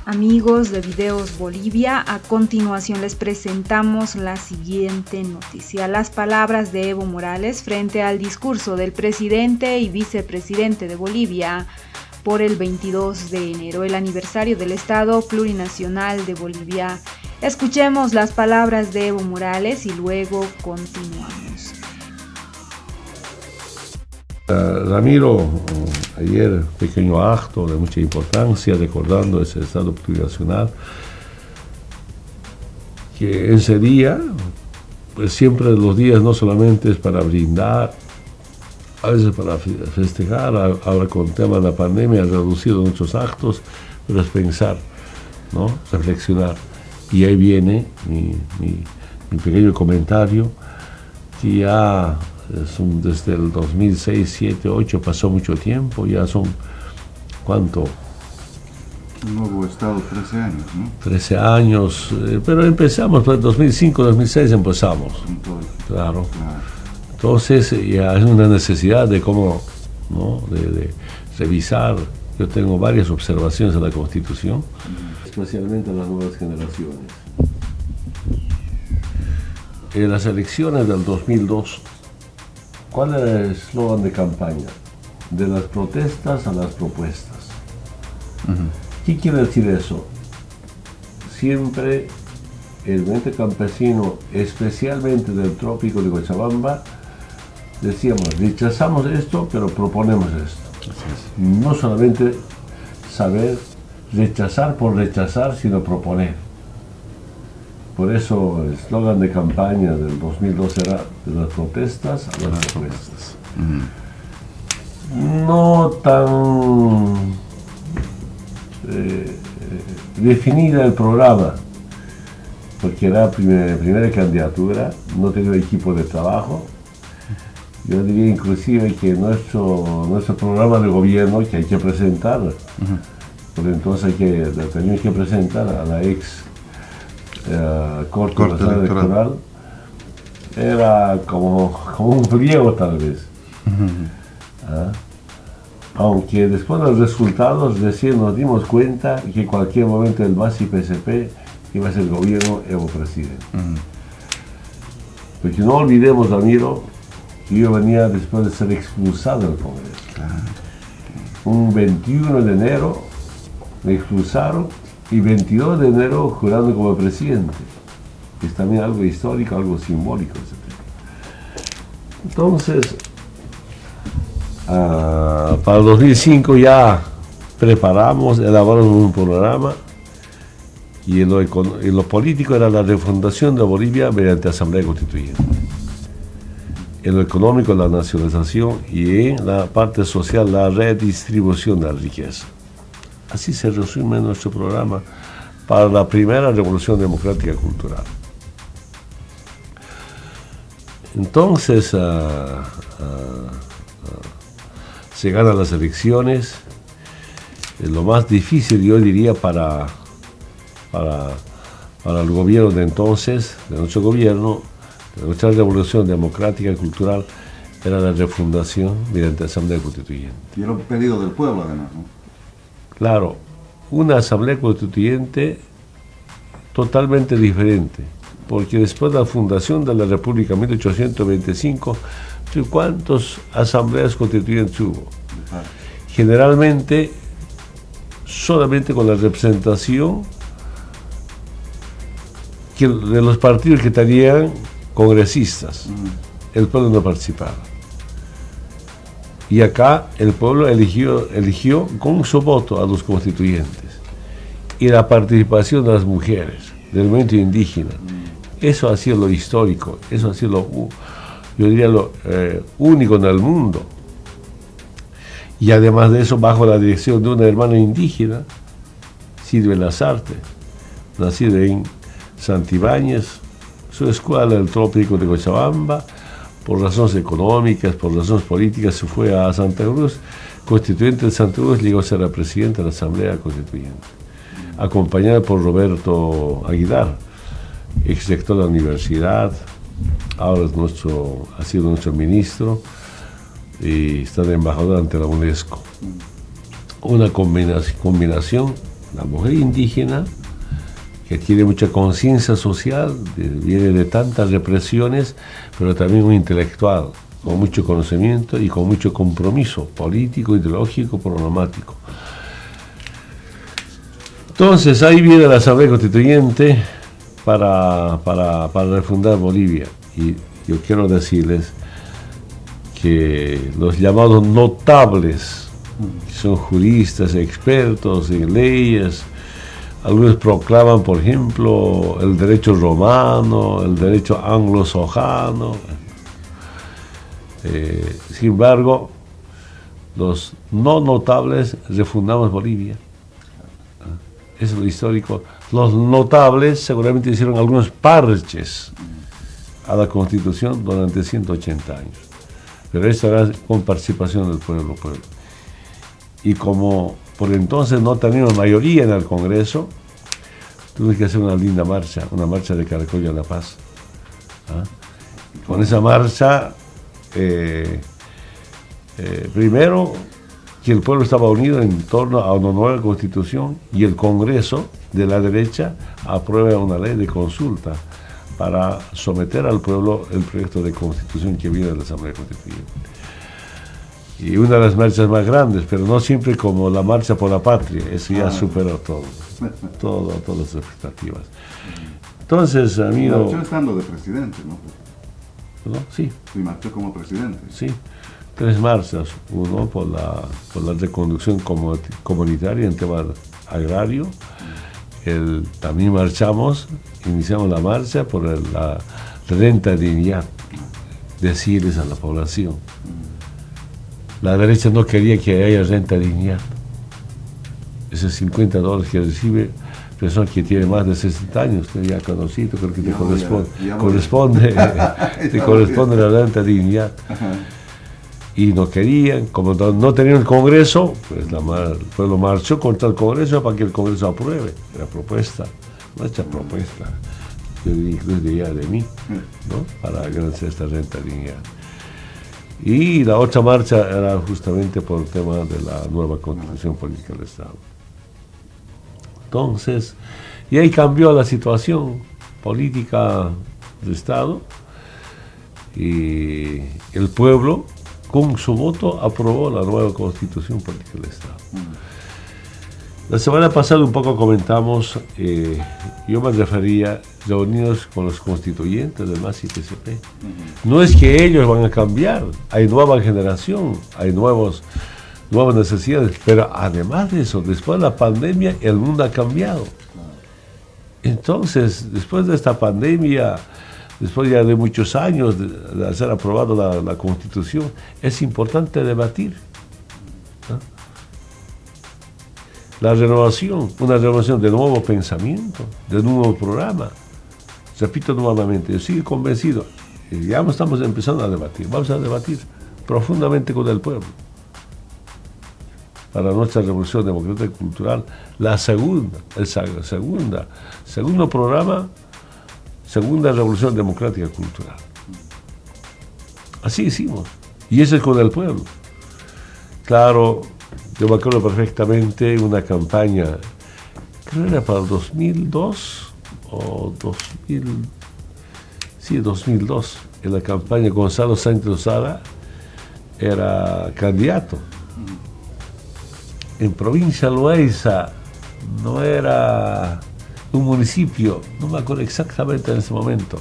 Amigos de Videos Bolivia, a continuación les presentamos la siguiente noticia. Las palabras de Evo Morales frente al discurso del presidente y vicepresidente de Bolivia por el 22 de enero, el aniversario del Estado Plurinacional de Bolivia. Escuchemos las palabras de Evo Morales y luego continuamos. Ramiro, ayer pequeño acto de mucha importancia recordando ese Estado plurinacional que en ese día, pues siempre los días no solamente es para brindar, a veces para festejar, ahora con el tema de la pandemia ha reducido muchos actos, pero es pensar, ¿no? Reflexionar. Y ahí viene mi pequeño comentario, que ya desde el 2006, 2007, 2008 pasó mucho tiempo, ya son, ¿cuánto? Un nuevo Estado, 13 años, ¿no? 13 años, pero empezamos, pues 2005, 2006 empezamos, claro. Entonces ya es una necesidad de cómo, ¿no? de revisar. Yo tengo varias observaciones a la Constitución, especialmente a las nuevas generaciones. En las elecciones del 2002, ¿cuál era el eslogan de campaña? De las protestas a las propuestas. ¿Qué quiere decir eso? Siempre el movimiento campesino, especialmente del trópico de Cochabamba, decíamos, rechazamos esto, pero proponemos esto. No solamente saber rechazar por rechazar, sino proponer. Por eso el eslogan de campaña del 2002 era de las protestas a las propuestas. No tan definida el programa, porque era primera candidatura, no tenía equipo de trabajo. Yo diría inclusive que nuestro programa de gobierno que hay que presentar, por entonces teníamos que presentar a la ex Corte Electoral, era como un pliego tal vez. Aunque después de los resultados recién nos dimos cuenta que en cualquier momento el MAS y PSP iba a ser el gobierno Evo presidente. Porque no olvidemos, Ramiro, que yo venía después de ser expulsado del Congreso. Un 21 de enero me expulsaron y 22 de enero jurando como presidente. Es también algo histórico, algo simbólico. Entonces, para el 2005 ya preparamos, elaboramos un programa y en lo político era la refundación de Bolivia mediante Asamblea Constituyente. En lo económico, la nacionalización, y en la parte social, la redistribución de la riqueza. Así se resume nuestro programa para la primera revolución democrática cultural. Entonces, se ganan las elecciones. Lo más difícil, yo diría, para el gobierno de entonces, de nuestro gobierno, de nuestra revolución democrática y cultural, era la refundación mediante Asamblea Constituyente. Y era un pedido del pueblo, además, ¿no? Claro, una Asamblea Constituyente totalmente diferente, porque después de la fundación de la República en 1825, ¿cuántas asambleas constituyentes hubo? Generalmente, solamente con la representación de los partidos que tenían congresistas, el pueblo no participaba. Y acá el pueblo eligió con su voto a los constituyentes. Y la participación de las mujeres, del movimiento indígena, eso ha sido lo histórico, eso ha sido yo diría lo único en el mundo. Y además de eso, bajo la dirección de una hermana indígena, Silvia Lazarte, nacida en Santibáñez, su escuela del trópico de Cochabamba, por razones económicas, por razones políticas, se fue a Santa Cruz, constituyente de Santa Cruz, llegó a ser la presidenta de la Asamblea Constituyente, acompañada por Roberto Aguilar, ex rector de la universidad, ahora ha sido nuestro ministro y está de embajador ante la UNESCO. Una combinación la mujer indígena, que tiene mucha conciencia social, viene de tantas represiones, pero también un intelectual, con mucho conocimiento y con mucho compromiso político, ideológico, programático. Entonces ahí viene la Asamblea Constituyente para refundar Bolivia. Y yo quiero decirles que los llamados notables, que son juristas, expertos en leyes, algunos proclaman, por ejemplo, el derecho romano, el derecho anglosajano. Sin embargo, los no notables refundamos Bolivia. Eso es lo histórico. Los notables seguramente hicieron algunos parches a la Constitución durante 180 años. Pero esto era con participación del pueblo. Y como por entonces no teníamos mayoría en el Congreso, tuve que hacer una linda marcha, una marcha de Caracol a la Paz. Con esa marcha, primero, que el pueblo estaba unido en torno a una nueva constitución y el Congreso de la derecha aprueba una ley de consulta para someter al pueblo el proyecto de constitución que viene de la Asamblea Constituyente. Y una de las marchas más grandes, pero no siempre como la marcha por la patria, eso ya superó todas las expectativas. Entonces, amigo... Marchó estando de presidente, ¿no? ¿No? Sí. Y marchó como presidente. Sí. 3 marchas, uno por la reconducción comunitaria en tema agrario, también iniciamos la marcha por la renta de dignidad, decirles a la población. La derecha no quería que haya renta de dignidad. Esos $50 que recibe persona que tiene más de 60 años, usted ya conocido, creo que te corresponde la renta de dignidad. Y no querían, como no tenían el Congreso, pues el pueblo marchó contra el Congreso para que el Congreso apruebe la propuesta, nuestra propuesta, yo diría de mí, ¿no? Para garantizar esta renta de dignidad. Y la otra marcha era justamente por el tema de la nueva Constitución Política del Estado. Entonces, y ahí cambió la situación política del Estado y el pueblo con su voto aprobó la nueva Constitución Política del Estado. La semana pasada un poco comentamos, yo me refería reunidos con los constituyentes del MAS y PCP. No es que ellos van a cambiar, hay nueva generación, hay nuevas necesidades, pero además de eso, después de la pandemia, el mundo ha cambiado. Entonces, después de esta pandemia, después ya de muchos años de ser aprobada la Constitución, es importante debatir. La renovación, una renovación de nuevo pensamiento, de un nuevo programa. Repito nuevamente, yo sigo convencido, ya estamos empezando a debatir, vamos a debatir profundamente con el pueblo. Para nuestra revolución democrática y cultural, segundo programa, segunda revolución democrática y cultural. Así hicimos, y eso es con el pueblo. Claro, yo me acuerdo perfectamente una campaña, creo que era para el 2002 o 2002, en la campaña Gonzalo Sánchez Lozada era candidato. En provincia Loaiza, no era un municipio, no me acuerdo exactamente en ese momento.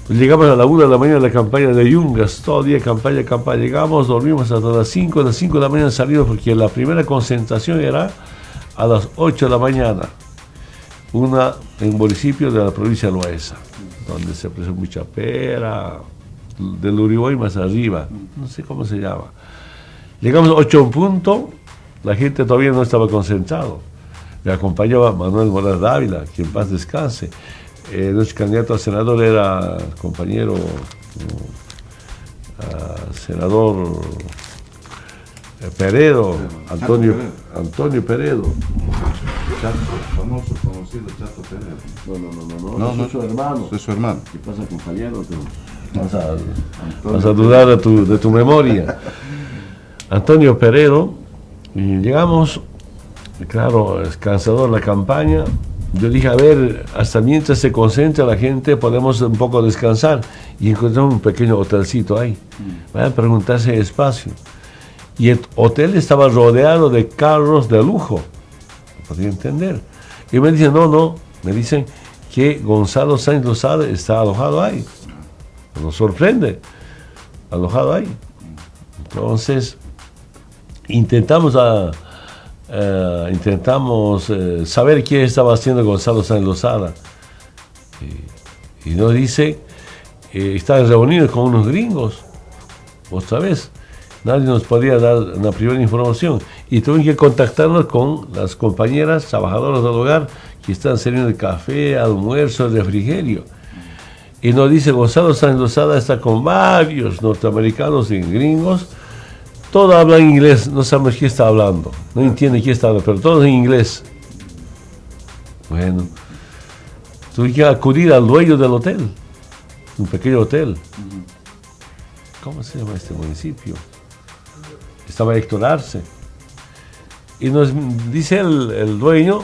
Pues llegamos a la 1 de la mañana de la campaña de Yungas, todo el día campaña, llegamos, dormimos hasta las 5 de la mañana salimos porque la primera concentración era a las 8 de la mañana, una en un municipio de la provincia de Loaiza, donde se presentó mucha pera, del Uruguay más arriba, no sé cómo se llama. Llegamos a 8 en punto, la gente todavía no estaba concentrado. Me acompañaba Manuel Morales Dávila, que en paz descanse. Nuestro candidato a senador era el compañero senador Peredo, Antonio Peredo. Famoso, conocido Chato Peredo. No, es su hermano. Es su hermano. ¿Qué pasa, compañero? Vas a dudar de tu memoria. Antonio Peredo, y llegamos Claro, es cansador la campaña. Yo dije, a ver, hasta mientras se concentra la gente, podemos un poco descansar. Y encontramos un pequeño hotelcito ahí. Vayan a preguntarse espacio. Y el hotel estaba rodeado de carros de lujo. No podía entender. Y me dicen, no, me dicen que Gonzalo Sáenz Lozada está alojado ahí. Nos sorprende, alojado ahí. Entonces, intentamos saber qué estaba haciendo Gonzalo Sáenz Lozada. Y nos dice, estaban reunidos con unos gringos, otra vez. Nadie nos podía dar una primera información. Y tuvimos que contactarnos con las compañeras trabajadoras del hogar que están sirviendo café, almuerzo, refrigerio. Y nos dice, Gonzalo Sáenz Lozada está con varios norteamericanos y gringos. Todos hablan inglés, no sabemos qué está hablando, no entienden qué está hablando, pero todos en inglés. Bueno, tuve que acudir al dueño del hotel, un pequeño hotel. ¿Cómo se llama este municipio? Estaba Héctor Arce. Y nos dice el dueño,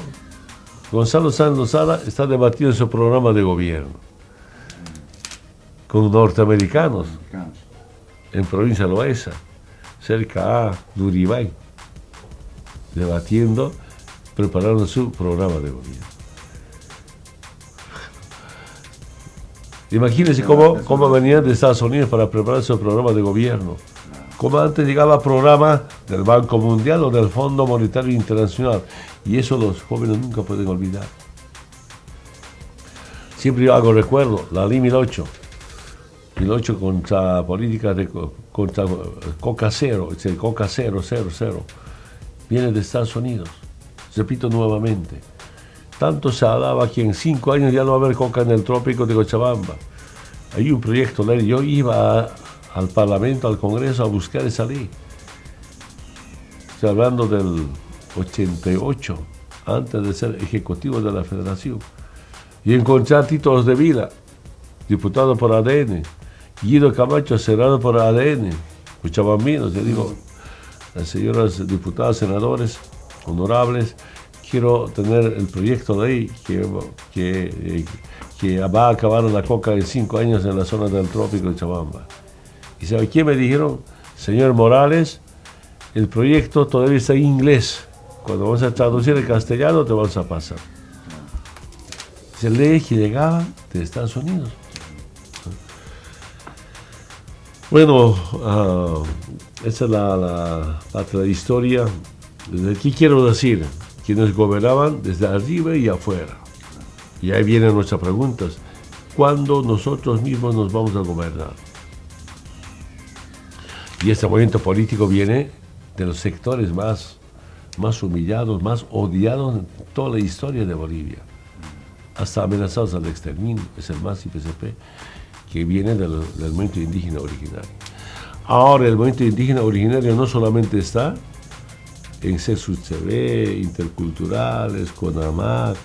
Gonzalo Sáenz Lozada está debatiendo su programa de gobierno con norteamericanos en provincia de Loaiza, cerca de Uribay, debatiendo, preparando su programa de gobierno. Imagínense cómo venían de Estados Unidos para preparar su programa de gobierno. Como antes llegaba programa del Banco Mundial o del Fondo Monetario Internacional. Y eso los jóvenes nunca pueden olvidar. Siempre yo hago recuerdo, la ley 1008 contra políticas contra Coca Cero, es el Coca 000, viene de Estados Unidos. Repito nuevamente, tanto se hablaba que en 5 años ya no va a haber coca en el trópico de Cochabamba. Hay un proyecto de ley, yo iba al Parlamento, al Congreso, a buscar esa ley. Estoy hablando del 88, antes de ser ejecutivo de la Federación. Y encontré a Tito Osdevila, diputado por ADN, Guido Camacho, senador por ADN, cochabambinos, yo digo, las señoras diputadas, senadores, honorables, quiero tener el proyecto de ley que va a acabar la coca en 5 años en la zona del trópico de Chabamba. ¿Y sabe qué me dijeron? Señor Morales, el proyecto todavía está en inglés. Cuando vamos a traducir en castellano te vamos a pasar. Se lee que llegaban de Estados Unidos. Bueno, esa es la parte de la historia. Desde aquí quiero decir, quienes gobernaban desde arriba y afuera. Y ahí vienen nuestras preguntas. ¿Cuándo nosotros mismos nos vamos a gobernar? Y este movimiento político viene de los sectores más humillados, más odiados en toda la historia de Bolivia. Hasta amenazados al exterminio, es el MAS y PCP, que viene del movimiento indígena originario. Ahora el movimiento indígena originario no solamente está en CESUTV, Interculturales, CONAMAC,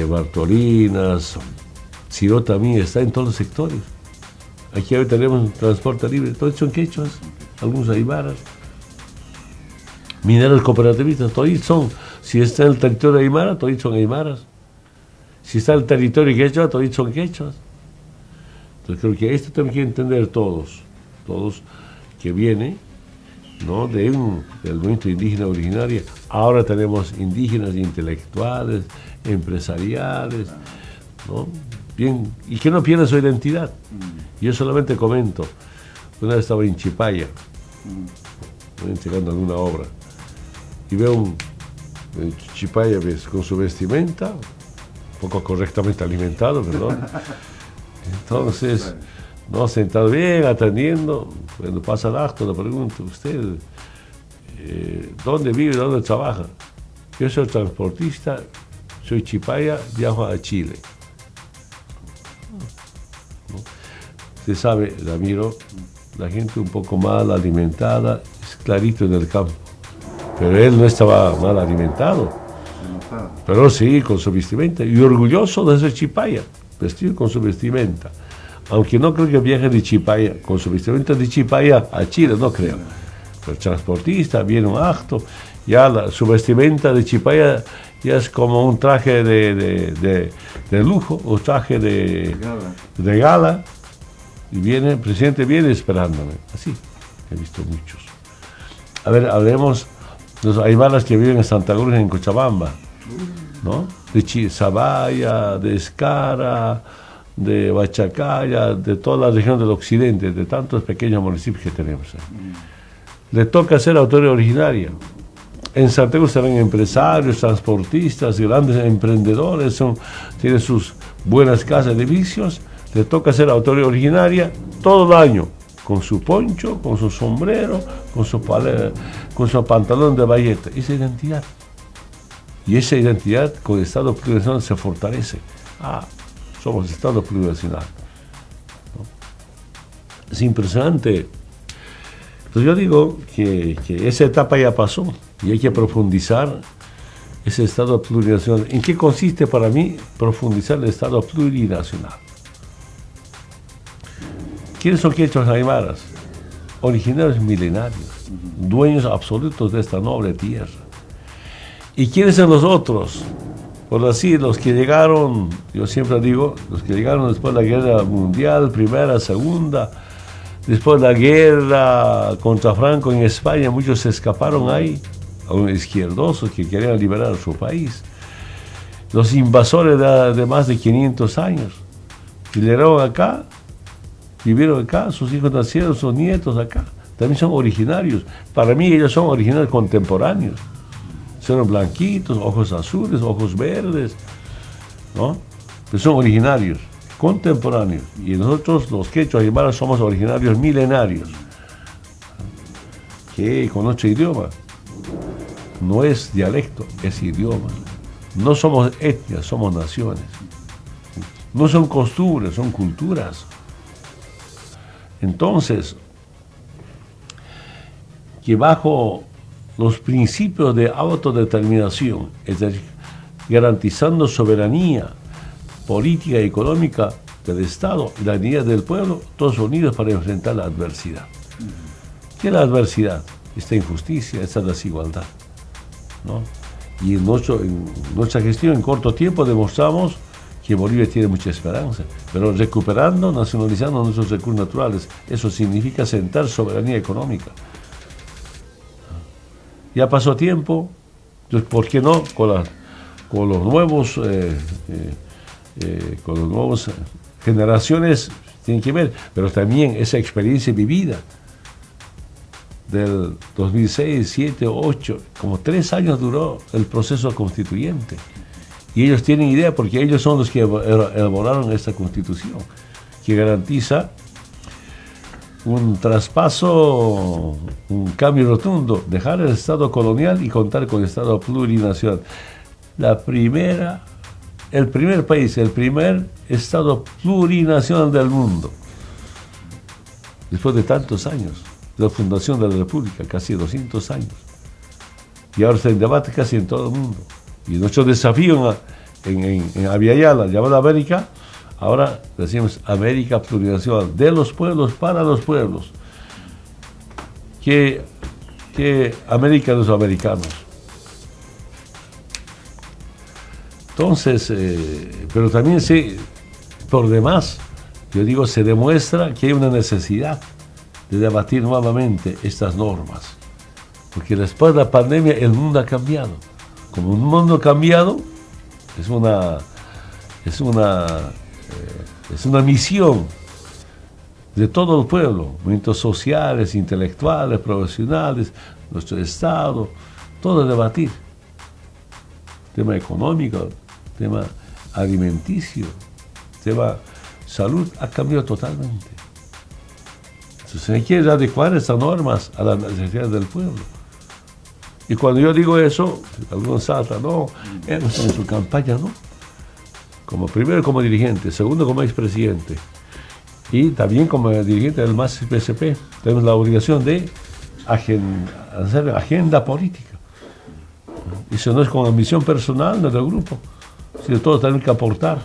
Bartolinas, sino también está en todos los sectores. Aquí hoy tenemos un transporte libre, todos son quechuas, algunos aymaras, mineros cooperativistas, todos son, si está en el territorio aymara, todos son aymaras, si está en el territorio quechua, todos son quechuas. Entonces creo que esto tenemos que entender todos que viene, ¿no?, del movimiento indígena originario. Ahora tenemos indígenas intelectuales, empresariales, ¿no?, bien, y que no pierdan su identidad. Yo solamente comento, una vez estaba en Chipaya, entregando alguna obra, y veo un Chipaya con su vestimenta, un poco correctamente alimentado, perdón. Entonces, no, sentado bien, atendiendo, cuando pasa el acto le pregunto, ¿usted dónde vive, dónde trabaja? Yo soy transportista, soy Chipaya, viajo a Chile. Usted sabe, Ramiro, la gente un poco mal alimentada es clarito en el campo, pero él no estaba mal alimentado, pero sí, con su vestimenta, y orgulloso de ser Chipaya, vestido con su vestimenta. Aunque no creo que viaje de Chipaya, con su vestimenta de Chipaya a Chile, no creo. el transportista viene un acto, ya su vestimenta de chipaya ya es como un traje de lujo, un traje de gala, y el presidente viene esperándome, así, he visto muchos. A ver, hablemos de los aymaras que viven en Santa Cruz, en Cochabamba, ¿no? De Chisabaya, de Escara, de Huachacaya, de toda la región del occidente, de tantos pequeños municipios que tenemos ahí. Le toca ser autoridad originaria. En Santa Cruz serán empresarios, transportistas, grandes emprendedores, tienen sus buenas casas de vicios. Le toca ser autoridad originaria todo el año, con su poncho, con su sombrero, con su pantalón de bayeta. Esa identidad. Y esa identidad con el Estado plurinacional se fortalece. Somos Estado plurinacional, ¿no? Es impresionante. Entonces yo digo que esa etapa ya pasó y hay que profundizar ese Estado plurinacional. ¿En qué consiste para mí profundizar el Estado plurinacional? ¿Quiénes son quechos aymaras? Originarios milenarios, dueños absolutos de esta noble tierra. ¿Y quiénes son los otros? Por así, los que llegaron, yo siempre digo, los que llegaron después de la guerra mundial, primera, segunda, después de la guerra contra Franco en España, muchos se escaparon ahí, a los izquierdosos que querían liberar su país. Los invasores de más de 500 años, que llegaron acá, vivieron acá, sus hijos nacieron, sus nietos acá, también son originarios. Para mí ellos son originarios contemporáneos. Son blanquitos, ojos azules, ojos verdes, ¿no? Pero son originarios, contemporáneos. Y nosotros, los quechos aymaras, somos originarios milenarios, que con nuestro idioma no es dialecto, es idioma. No somos etnias, somos naciones. No son costumbres, son culturas. Entonces, que bajo los principios de autodeterminación, es decir, garantizando soberanía política y económica del Estado y la dignidad del pueblo, todos unidos para enfrentar la adversidad. ¿Qué es la adversidad? Esta injusticia, esta desigualdad, ¿no? Y en nuestra gestión, en corto tiempo, demostramos que Bolivia tiene mucha esperanza, pero recuperando, nacionalizando nuestros recursos naturales. Eso significa sentar soberanía económica. Ya pasó tiempo, entonces, ¿por qué no? Con los nuevos generaciones tienen que ver, pero también esa experiencia vivida del 2006, 2007, 2008, como 3 años duró el proceso constituyente. Y ellos tienen idea porque ellos son los que elaboraron esta constitución, que garantiza un traspaso, un cambio rotundo, dejar el Estado colonial y contar con el Estado plurinacional. El primer país, el primer Estado plurinacional del mundo, después de tantos años, de la fundación de la República, casi 200 años. Y ahora está en debate casi en todo el mundo. Y nuestro desafío en Abiyala, llamada América, ahora decimos América plurinacional, de los pueblos para los pueblos. Que América de los americanos. Entonces, pero también por demás, yo digo, se demuestra que hay una necesidad de debatir nuevamente estas normas. Porque después de la pandemia el mundo ha cambiado. Como un mundo ha cambiado, es una misión de todo el pueblo, movimientos sociales, intelectuales, profesionales, nuestro Estado, todo debatir. Tema económico, tema alimenticio, tema salud, ha cambiado totalmente. Entonces se quiere adecuar estas normas a las necesidades del pueblo. Y cuando yo digo eso, algunos saltan, no, en su campaña, no. Primero como dirigente, segundo como expresidente y también como dirigente del MAS PSP, tenemos la obligación de hacer agenda política. Eso no es con ambición personal del grupo, sino todos tenemos que aportar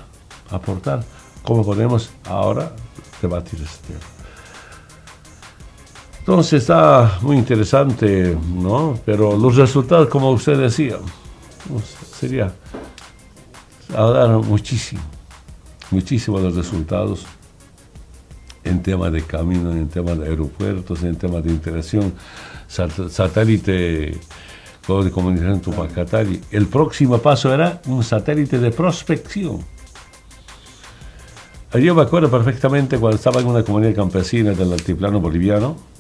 cómo podemos ahora debatir este tema. Entonces está muy interesante, ¿no? Pero los resultados, como usted decía, sería hablar muchísimo los resultados en temas de camino, en temas de aeropuertos, en temas de interacción, satélite de comunicación Tupacatari. El próximo paso era un satélite de prospección. Yo me acuerdo perfectamente cuando estaba en una comunidad campesina del altiplano boliviano,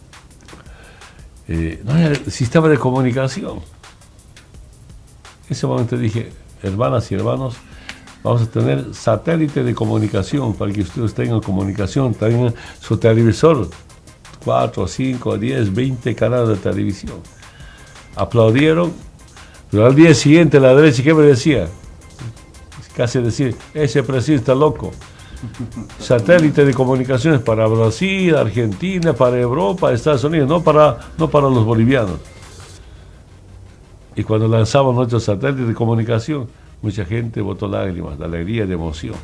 no había sistema de comunicación. En ese momento dije, hermanas y hermanos, vamos a tener satélite de comunicación para que ustedes tengan comunicación, tengan su televisor, 4, 5, 10, 20 canales de televisión. Aplaudieron, pero al día siguiente la derecha, ¿qué me decía? Casi decir, ese presidente está loco. Satélite de comunicaciones para Brasil, Argentina, para Europa, Estados Unidos, no para los bolivianos. Y cuando lanzamos nuestros satélites de comunicación, mucha gente botó lágrimas de alegría, de emoción.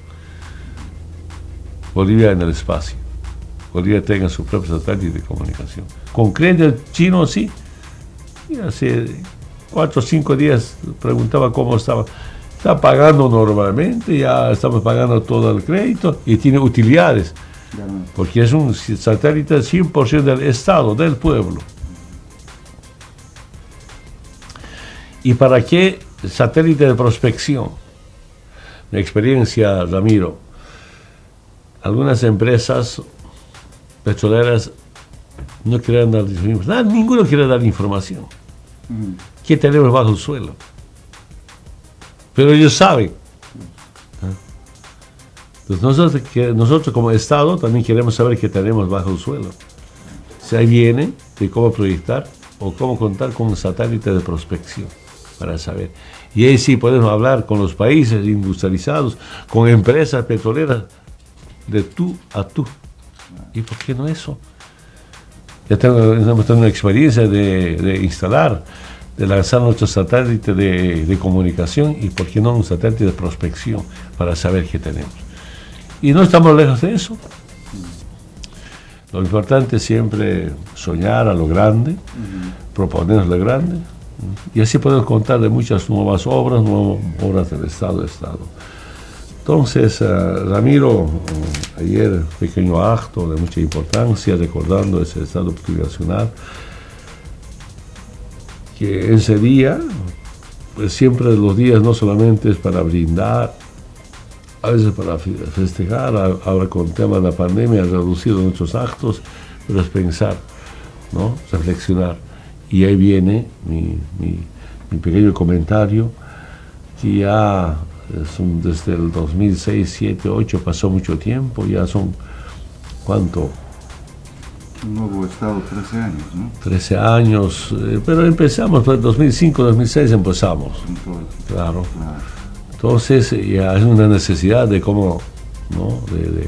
Bolivia en el espacio. Bolivia tenga su propio satélite de comunicación. Con crédito chino, sí. Y hace 4 o 5 días preguntaba cómo estaba. Está pagando normalmente, ya estamos pagando todo el crédito y tiene utilidades. Porque es un satélite 100% del Estado, del pueblo. ¿Y para qué satélite de prospección? Mi experiencia, Ramiro, algunas empresas petroleras no quieren dar información, ninguno quiere dar información. ¿Qué tenemos bajo el suelo? Pero ellos saben. Entonces nosotros como Estado también queremos saber qué tenemos bajo el suelo. Si ahí viene de cómo proyectar o cómo contar con un satélite de prospección para saber. Y ahí sí podemos hablar con los países industrializados, con empresas petroleras, de tú a tú. ¿Y por qué no eso? Ya hemos tenido una experiencia de instalar, de lanzar nuestro satélite de comunicación y por qué no un satélite de prospección para saber qué tenemos. Y no estamos lejos de eso. Lo importante es siempre soñar a lo grande, proponernos lo grande, y así podemos contar de muchas nuevas obras del Estado. Entonces, Ramiro, ayer pequeño acto de mucha importancia, recordando ese Estado plurinacional, que ese día, pues siempre los días no solamente es para brindar, a veces para festejar, ahora con el tema de la pandemia ha reducido nuestros actos, pero es pensar, ¿no? Reflexionar. Y ahí viene mi pequeño comentario, que ya son desde el 2006, 2007, 2008, pasó mucho tiempo, ya son, ¿cuánto? Un nuevo Estado, 13 años, ¿no? 13 años, pero empezamos, en 2005, 2006 empezamos. Claro. Entonces ya es una necesidad de cómo, ¿no? de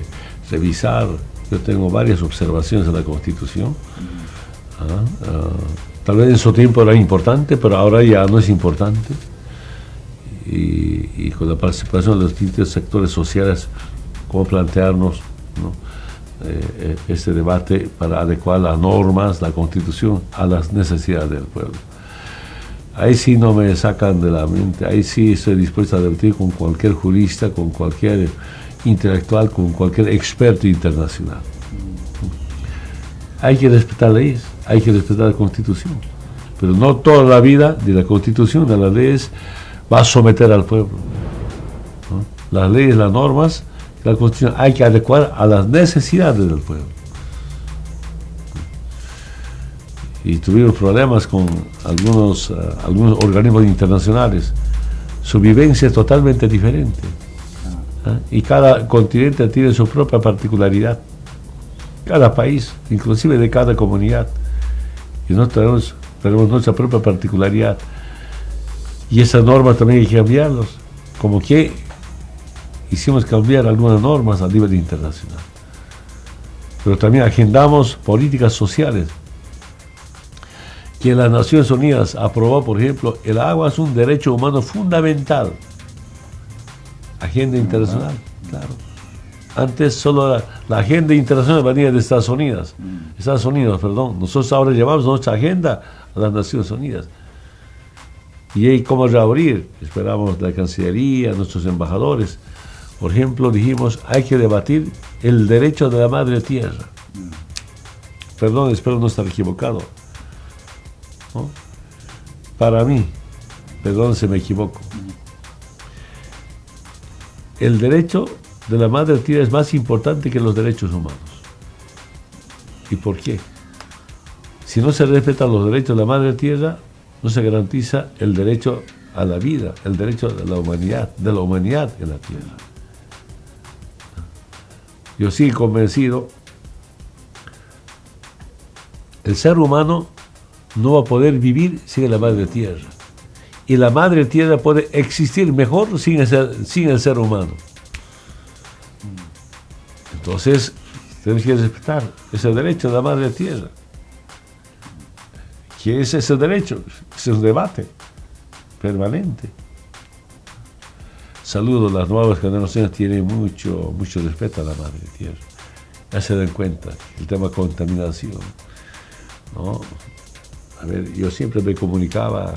revisar. Yo tengo varias observaciones de la Constitución. Tal vez en su tiempo era importante, pero ahora ya no es importante. Y con la participación de los distintos sectores sociales, cómo plantearnos, ¿no? Este debate para adecuar las normas, la Constitución a las necesidades del pueblo. Ahí sí no me sacan de la mente, ahí sí estoy dispuesto a debatir con cualquier jurista, con cualquier intelectual, con cualquier experto internacional. Hay que respetar leyes, hay que respetar la Constitución, pero no toda la vida de la Constitución, de las leyes, va a someter al pueblo, ¿no? Las leyes, las normas, la Constitución hay que adecuar a las necesidades del pueblo. Y tuvimos problemas con algunos organismos internacionales. Su vivencia es totalmente diferente. Y cada continente tiene su propia particularidad. Cada país, inclusive de cada comunidad. Y nosotros tenemos nuestra propia particularidad. Y esas normas también hay que cambiarlas. Como que hicimos cambiar algunas normas a nivel internacional. Pero también agendamos políticas sociales. Que las Naciones Unidas aprobó, por ejemplo, el agua es un derecho humano fundamental. Agenda internacional, claro. Antes solo la agenda internacional venía de Estados Unidos. Nosotros ahora llevamos nuestra agenda a las Naciones Unidas. Y hay cómo reabrir. Esperamos la Cancillería, nuestros embajadores. Por ejemplo, dijimos, hay que debatir el derecho de la madre tierra. Perdón, espero no estar equivocado, ¿no? Para mí, perdón si me equivoco, el derecho de la madre tierra es más importante que los derechos humanos. ¿Y por qué? Si no se respetan los derechos de la madre tierra, no se garantiza el derecho a la vida, el derecho de la humanidad en la tierra. Yo sigo convencido, el ser humano no va a poder vivir sin la madre tierra. Y la madre tierra puede existir mejor sin el ser humano. Entonces, tenemos que respetar ese derecho de la madre tierra. ¿Qué es ese derecho? Es un debate permanente. Saludo, las nuevas generaciones tienen mucho respeto a la madre tierra. Ya se dan cuenta, el tema contaminación, ¿no? A ver, yo siempre me comunicaba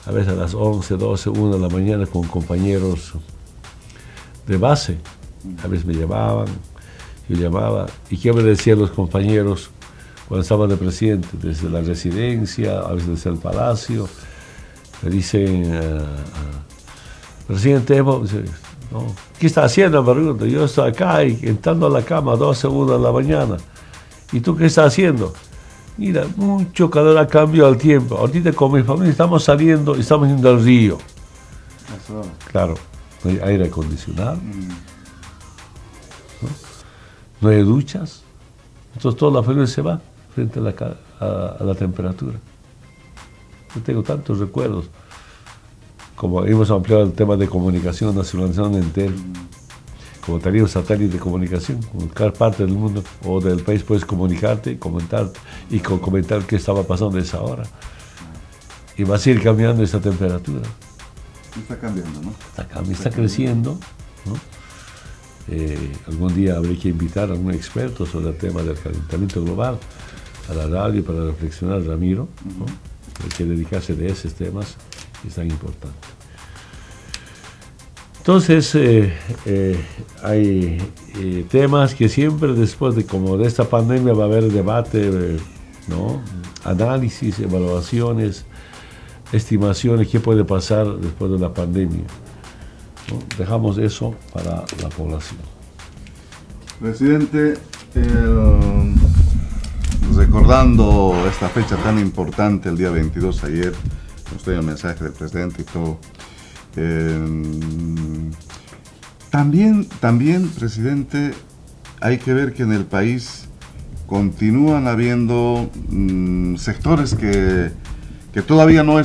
a veces a las 11, 12, 1 de la mañana con compañeros de base. A veces me llamaban, yo llamaba, y ¿qué me decían los compañeros cuando estaban de presidente? Desde la residencia, a veces desde el palacio, me dicen, presidente Evo, ¿no? ¿Qué está haciendo? Me pregunto, yo estoy acá y entrando a la cama 12, 1 de la mañana. ¿Y tú qué estás haciendo? Mira, mucho calor ha cambiado el tiempo. Ahorita con mi familia estamos saliendo y estamos yendo al río. Eso. Claro, no hay aire acondicionado, ¿no? No hay duchas. Entonces toda la familia se va frente a la temperatura. Yo tengo tantos recuerdos. Como hemos ampliado el tema de comunicación, nacionalización en Entel, como teníamos satélite de comunicación, en cualquier parte del mundo o del país puedes comunicarte, comentar qué estaba pasando a esa hora. Y va a seguir cambiando esa temperatura. Está cambiando, ¿no? Está creciendo, ¿no? Algún día habré que invitar a algún experto sobre el tema del calentamiento global a la radio para reflexionar, Ramiro, ¿no? Hay que dedicarse de esos temas que es tan importante. Entonces, hay temas que siempre después de esta pandemia va a haber debate, ¿no? Análisis, evaluaciones, estimaciones, qué puede pasar después de la pandemia, ¿no? Dejamos eso para la población. Presidente, recordando esta fecha tan importante, el día 22, ayer, nos trae un mensaje del presidente y todo. También, presidente, hay que ver que en el país continúan habiendo sectores que todavía no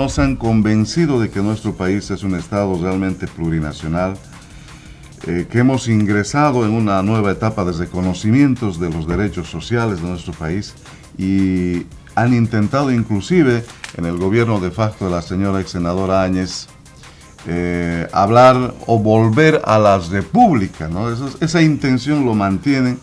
se han convencido de que nuestro país es un Estado realmente plurinacional, que hemos ingresado en una nueva etapa de reconocimientos de los derechos sociales de nuestro país y han intentado inclusive en el gobierno de facto de la señora ex senadora Áñez hablar o volver a la república, ¿no? Esa intención lo mantienen.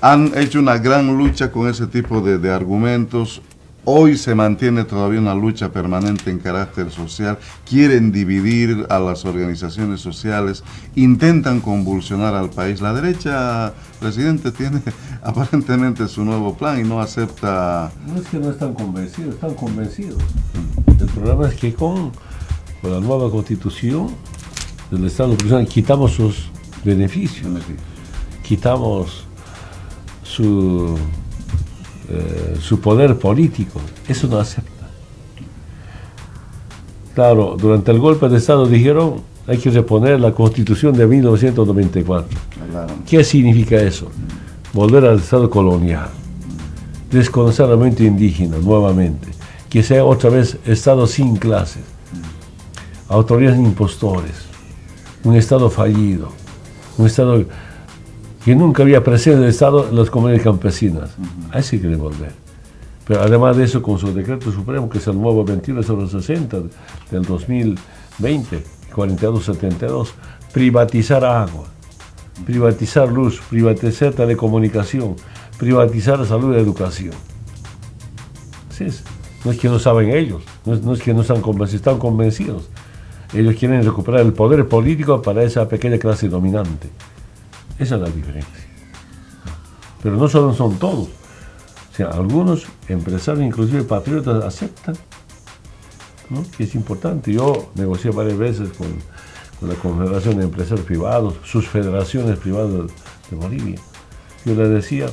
Han hecho una gran lucha con ese tipo de argumentos. Hoy se mantiene todavía una lucha permanente en carácter social. Quieren dividir a las organizaciones sociales, intentan convulsionar al país. La derecha, presidente, tiene aparentemente su nuevo plan y no acepta... No es que no están convencidos, están convencidos. El problema es que con la nueva constitución del Estado plurinacional quitamos sus beneficios, quitamos su poder político. Eso no acepta. Claro, durante el golpe de Estado dijeron hay que reponer la Constitución de 1994. ¿Qué significa eso? Volver al Estado colonial, desconocer la mente indígena nuevamente, que sea otra vez Estado sin clases, autoridades impostores, un Estado fallido, un Estado que nunca había presente el Estado en las comunidades campesinas. A eso hay que devolver. Pero además de eso, con su decreto supremo, que es el nuevo 21/60 del 2020, 4272, privatizar agua. privatizar luz, privatizar telecomunicación, privatizar salud y educación. Sí, no es que no saben ellos, no es que no están convencidos. Ellos quieren recuperar el poder político para esa pequeña clase dominante. Esa es la diferencia. Pero no solo son todos. O sea, algunos empresarios, inclusive patriotas, aceptan, ¿no?, que es importante. Yo negocié varias veces con la Confederación de Empresarios Privados, sus federaciones privadas de Bolivia. Yo les decía,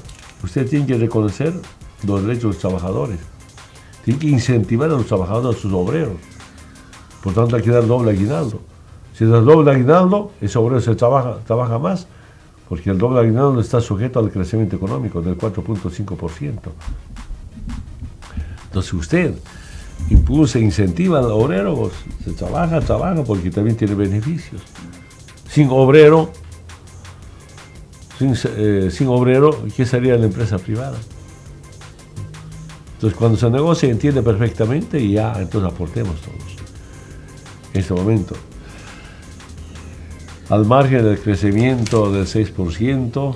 usted tiene que reconocer los derechos de los trabajadores, tiene que incentivar a los trabajadores, a sus obreros. Por tanto, hay que dar doble aguinaldo. Si da doble aguinaldo, ese obrero se trabaja más, porque el doble aguinaldo está sujeto al crecimiento económico del 4.5%. Entonces usted impulsa, incentiva al obrero, pues, se trabaja porque también tiene beneficios. Sin obrero, ¿qué sería la empresa privada? Entonces cuando se negocia, entiende perfectamente y ya, entonces aportemos todos. En este momento, al margen del crecimiento del 6%,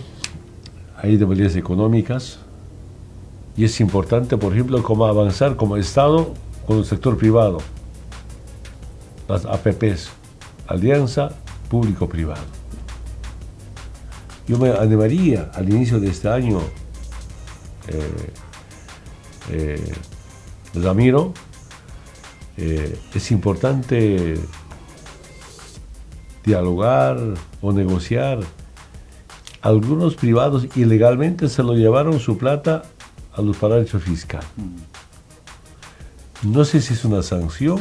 hay debilidades económicas y es importante, por ejemplo, cómo avanzar como Estado con el sector privado, las APPs, Alianza Público-Privado. Yo me animaría al inicio de este año, Ramiro, es importante dialogar o negociar. Algunos privados ilegalmente se lo llevaron su plata a los paraísos fiscales. No sé si es una sanción,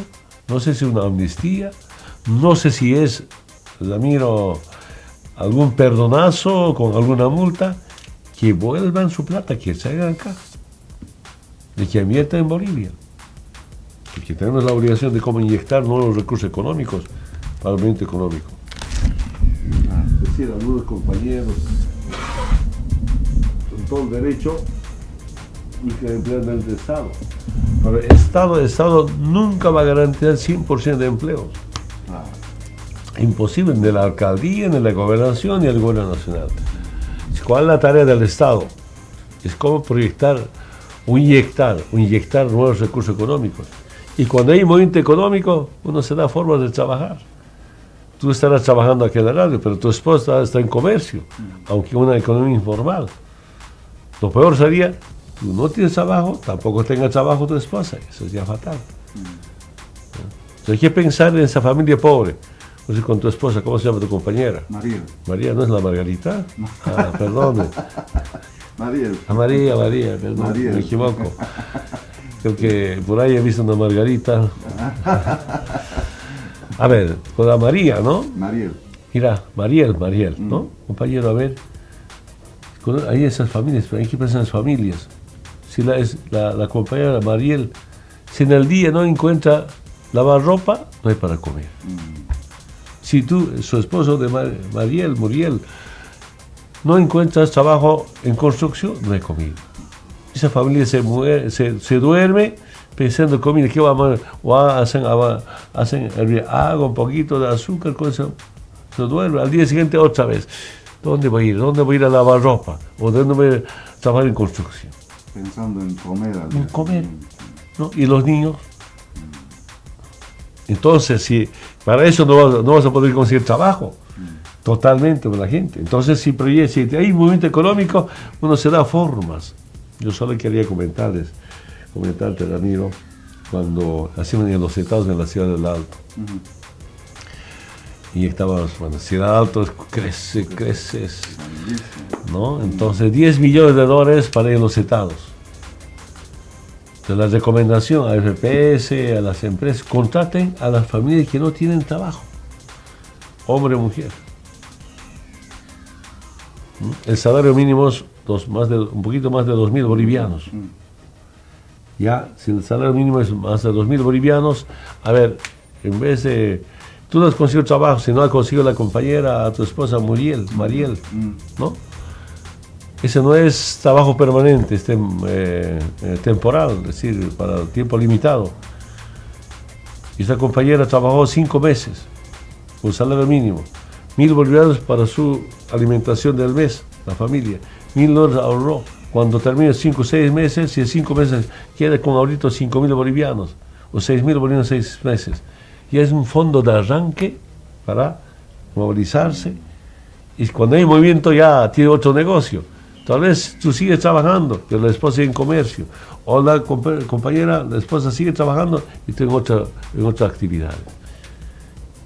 no sé si es una amnistía, no sé si es, Ramiro, algún perdonazo con alguna multa, que vuelvan su plata, que salgan acá, y que inviertan en Bolivia. Porque tenemos la obligación de cómo inyectar nuevos recursos económicos para el movimiento económico. Es decir, algunos compañeros con todo el derecho y que emplean del Estado. Pero el Estado nunca va a garantizar 100% de empleos. Imposible, ni de la alcaldía, ni de la gobernación, ni del gobierno nacional. ¿Cuál es la tarea del Estado? Es cómo proyectar o inyectar nuevos recursos económicos. Y cuando hay movimiento económico, uno se da formas de trabajar. Tú estarás trabajando aquí en la radio, pero tu esposa está en comercio, aunque una economía informal. Lo peor sería, tú no tienes trabajo, tampoco tenga trabajo tu esposa. Eso es ya fatal. Entonces hay que pensar en esa familia pobre. Entonces, con tu esposa, ¿cómo se llama tu compañera? María. María, ¿no es la Margarita? Ah, perdón. María, perdón, Mariel. me equivoco. Creo que por ahí he visto una Margarita. A ver, con la María, ¿no? Mariel. Mira, Mariel, ¿no? Compañero, a ver. Hay esas familias, hay que pensar en las familias. Si la compañera Mariel, si en el día no encuentra lavar ropa, no hay para comer. Si tú, su esposo de Muriel, no encuentras trabajo en construcción, no hay comida. Esa familia se duerme pensando en comida. ¿Qué vamos a hacer? Hacen hervir agua, un poquito de azúcar, con eso se duerme. Al día siguiente otra vez. ¿Dónde voy a ir? ¿Dónde voy a ir a lavar ropa? ¿O dónde voy a trabajar en construcción? Pensando en comer. En comer, ¿no? ¿Y los niños? Entonces, si para eso no vas a poder conseguir trabajo totalmente con la gente. Entonces, si hay movimiento económico, uno se da formas. Yo solo quería comentarte, Ramiro, cuando hacíamos en los estados en la Ciudad del Alto. Y estábamos, Ciudad Alto crece, ¿no? Entonces, $10 millones para ir a los estados. De la recomendación a FPS, a las empresas, contraten a las familias que no tienen trabajo, hombre o mujer. El salario mínimo es un poquito más de 2.000 bolivianos. Ya, si el salario mínimo es más de 2.000 bolivianos, a ver, en vez de, tú no has conseguido trabajo, si no has conseguido la compañera, a tu esposa Mariel, ¿no? Ese no es trabajo permanente, es temporal, es decir, para tiempo limitado. Y esta compañera trabajó 5 meses con salario mínimo. $1.000 bolivianos para su alimentación del mes, la familia. $1.000 ahorró. Cuando termine 5 o 6 meses, si en 5 meses queda con ahorita 5.000 bolivianos, o 6.000 bolivianos en 6 meses. Y es un fondo de arranque para movilizarse. Y cuando hay movimiento ya tiene otro negocio. Tal vez tú sigues trabajando, pero la esposa sigue en comercio. O la compañera, la esposa sigue trabajando y tú en otra actividad.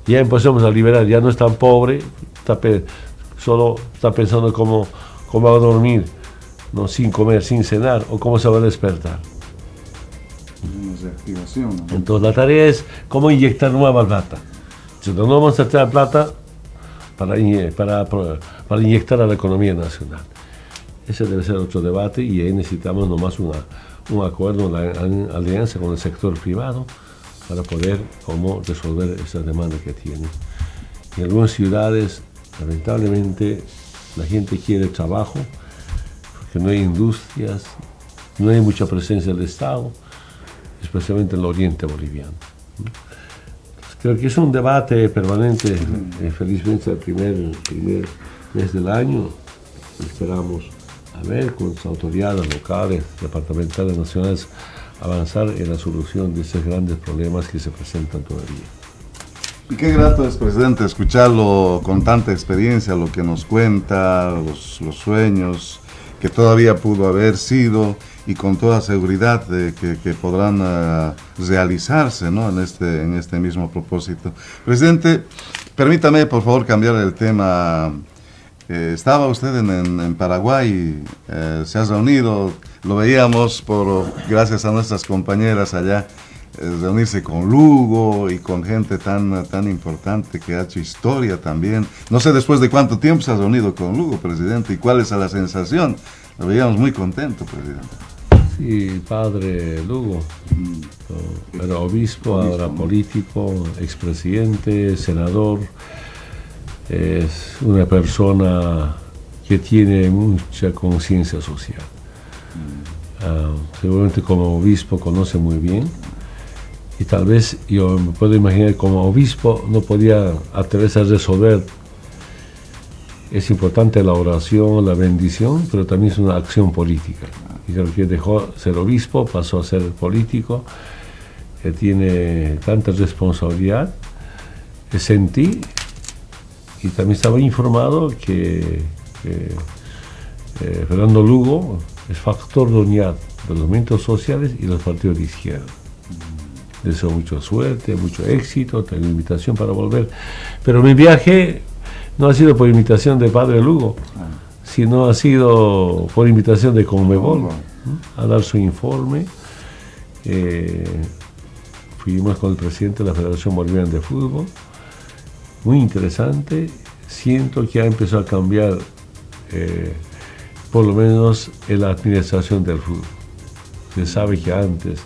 Ya empezamos a liberar, ya no es tan pobre, solo está pensando cómo va a dormir, no, sin comer, sin cenar, o cómo se va a despertar. Una reactivación, ¿no? Entonces la tarea es cómo inyectar nueva plata. Entonces, no vamos a traer plata para inyectar a la economía nacional. Ese debe ser otro debate y ahí necesitamos nomás un acuerdo, una alianza con el sector privado para poder cómo resolver esa demanda que tiene. En algunas ciudades, lamentablemente, la gente quiere trabajo, porque no hay industrias, no hay mucha presencia del Estado, especialmente en el oriente boliviano. Creo que es un debate permanente, felizmente el primer mes del año. Esperamos a ver con las autoridades locales, departamentales, nacionales, avanzar en la solución de esos grandes problemas que se presentan todavía. Y qué grato es, presidente, escucharlo con tanta experiencia, lo que nos cuenta, los sueños que todavía pudo haber sido y con toda seguridad que podrán realizarse, ¿no? en este mismo propósito. Presidente, permítame por favor cambiar el tema. Estaba usted en Paraguay, se ha reunido, lo veíamos gracias a nuestras compañeras allá, reunirse con Lugo y con gente tan importante que ha hecho historia también. No sé después de cuánto tiempo se ha reunido con Lugo, presidente, y cuál es la sensación. Lo veíamos muy contento, presidente. Sí, padre Lugo, era obispo, ahora político, expresidente, senador. Es una persona que tiene mucha conciencia social. Seguramente como obispo conoce muy bien. Y tal vez yo me puedo imaginar como obispo no podía atreverse a resolver. Es importante la oración, la bendición, pero también es una acción política. Y creo que dejó ser obispo, pasó a ser político, que tiene tanta responsabilidad. Sentí y también estaba informado que Fernando Lugo es factor de unidad de los movimientos sociales y los partidos de izquierda. Deseo mucha suerte, mucho éxito, tengo invitación para volver. Pero mi viaje no ha sido por invitación de padre Lugo, sino ha sido por invitación de Conmebol, a dar su informe. Fuimos con el presidente de la Federación Boliviana de Fútbol, muy interesante. Siento que ha empezado a cambiar, por lo menos, en la administración del fútbol. Se sabe que antes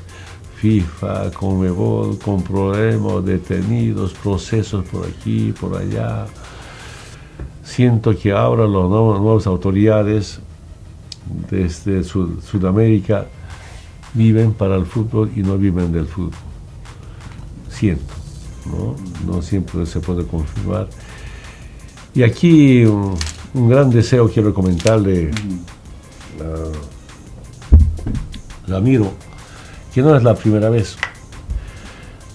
FIFA, Conmebol, con problemas, detenidos, procesos por aquí, por allá. Siento que ahora las nuevas autoridades desde Sudamérica viven para el fútbol y no viven del fútbol. Siento, no siempre se puede confirmar. Y aquí un gran deseo quiero comentarle a Ramiro, que no es la primera vez.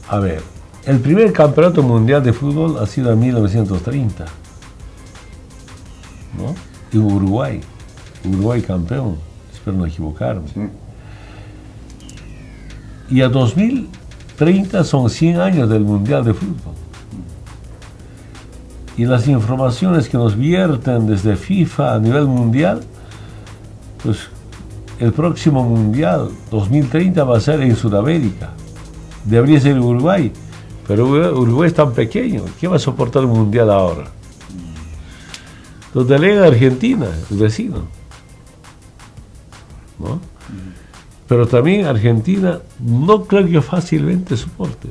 A ver, el primer campeonato mundial de fútbol ha sido en 1930, ¿no? En Uruguay campeón, espero no equivocarme. Sí. Y a 2030 son 100 años del mundial de fútbol. Y las informaciones que nos vierten desde FIFA a nivel mundial, pues el próximo mundial 2030 va a ser en Sudamérica. Debería ser en Uruguay, pero Uruguay es tan pequeño, ¿qué va a soportar el mundial ahora? Lo delega Argentina, el vecino, ¿no? Pero también Argentina no creo que fácilmente soporte.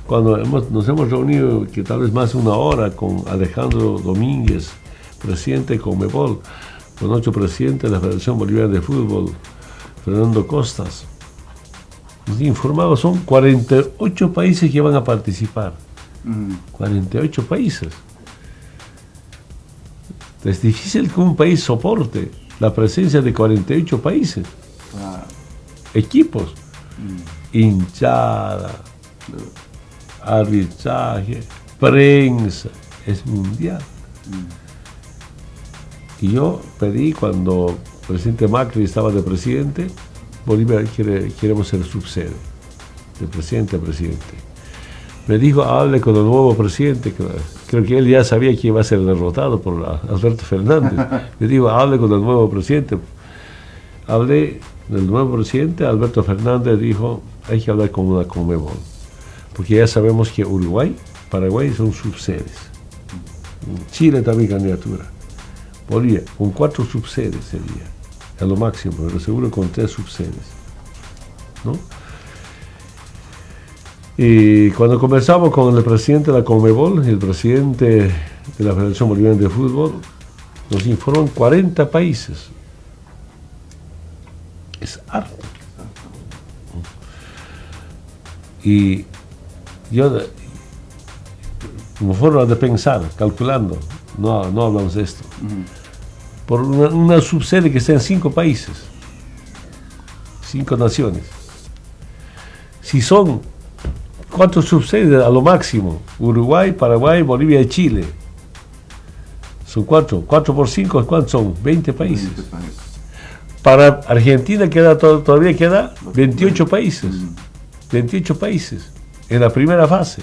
Cuando nos hemos reunido, que tal vez más de una hora, con Alejandro Domínguez, presidente de Conmebol, con 8 presidentes de la Federación Boliviana de Fútbol, Fernando Costas, nos informados, son 48 países que van a participar. 48 países. Es difícil que un país soporte la presencia de 48 países, equipos, hinchada, arbitraje, prensa, es mundial. Y yo pedí, cuando el presidente Macri estaba de presidente, Bolivia queremos ser subsede, de presidente a presidente. Me dijo, hable con el nuevo presidente, creo que él ya sabía que iba a ser derrotado por Alberto Fernández. Me dijo, hable con el nuevo presidente. Hablé del nuevo presidente, Alberto Fernández dijo, hay que hablar con una Conmebol, porque ya sabemos que Uruguay, Paraguay son subsedes. Chile también candidatura. Bolivia, con 4 subsedes sería, a lo máximo, pero seguro con 3 subsedes, ¿no? Y cuando conversamos con el presidente de la Conmebol y el presidente de la Federación Boliviana de Fútbol, nos informan 40 países. Es harto. Y yo, como forma de pensar, calculando, no hablamos de esto, por una subsede que está en 5 países, 5 naciones. Si son 4 subsedes a lo máximo, Uruguay, Paraguay, Bolivia y Chile, son 4 por 5, ¿cuántos son? 20 países. Para Argentina todavía queda 28 países, 28 países en la primera fase.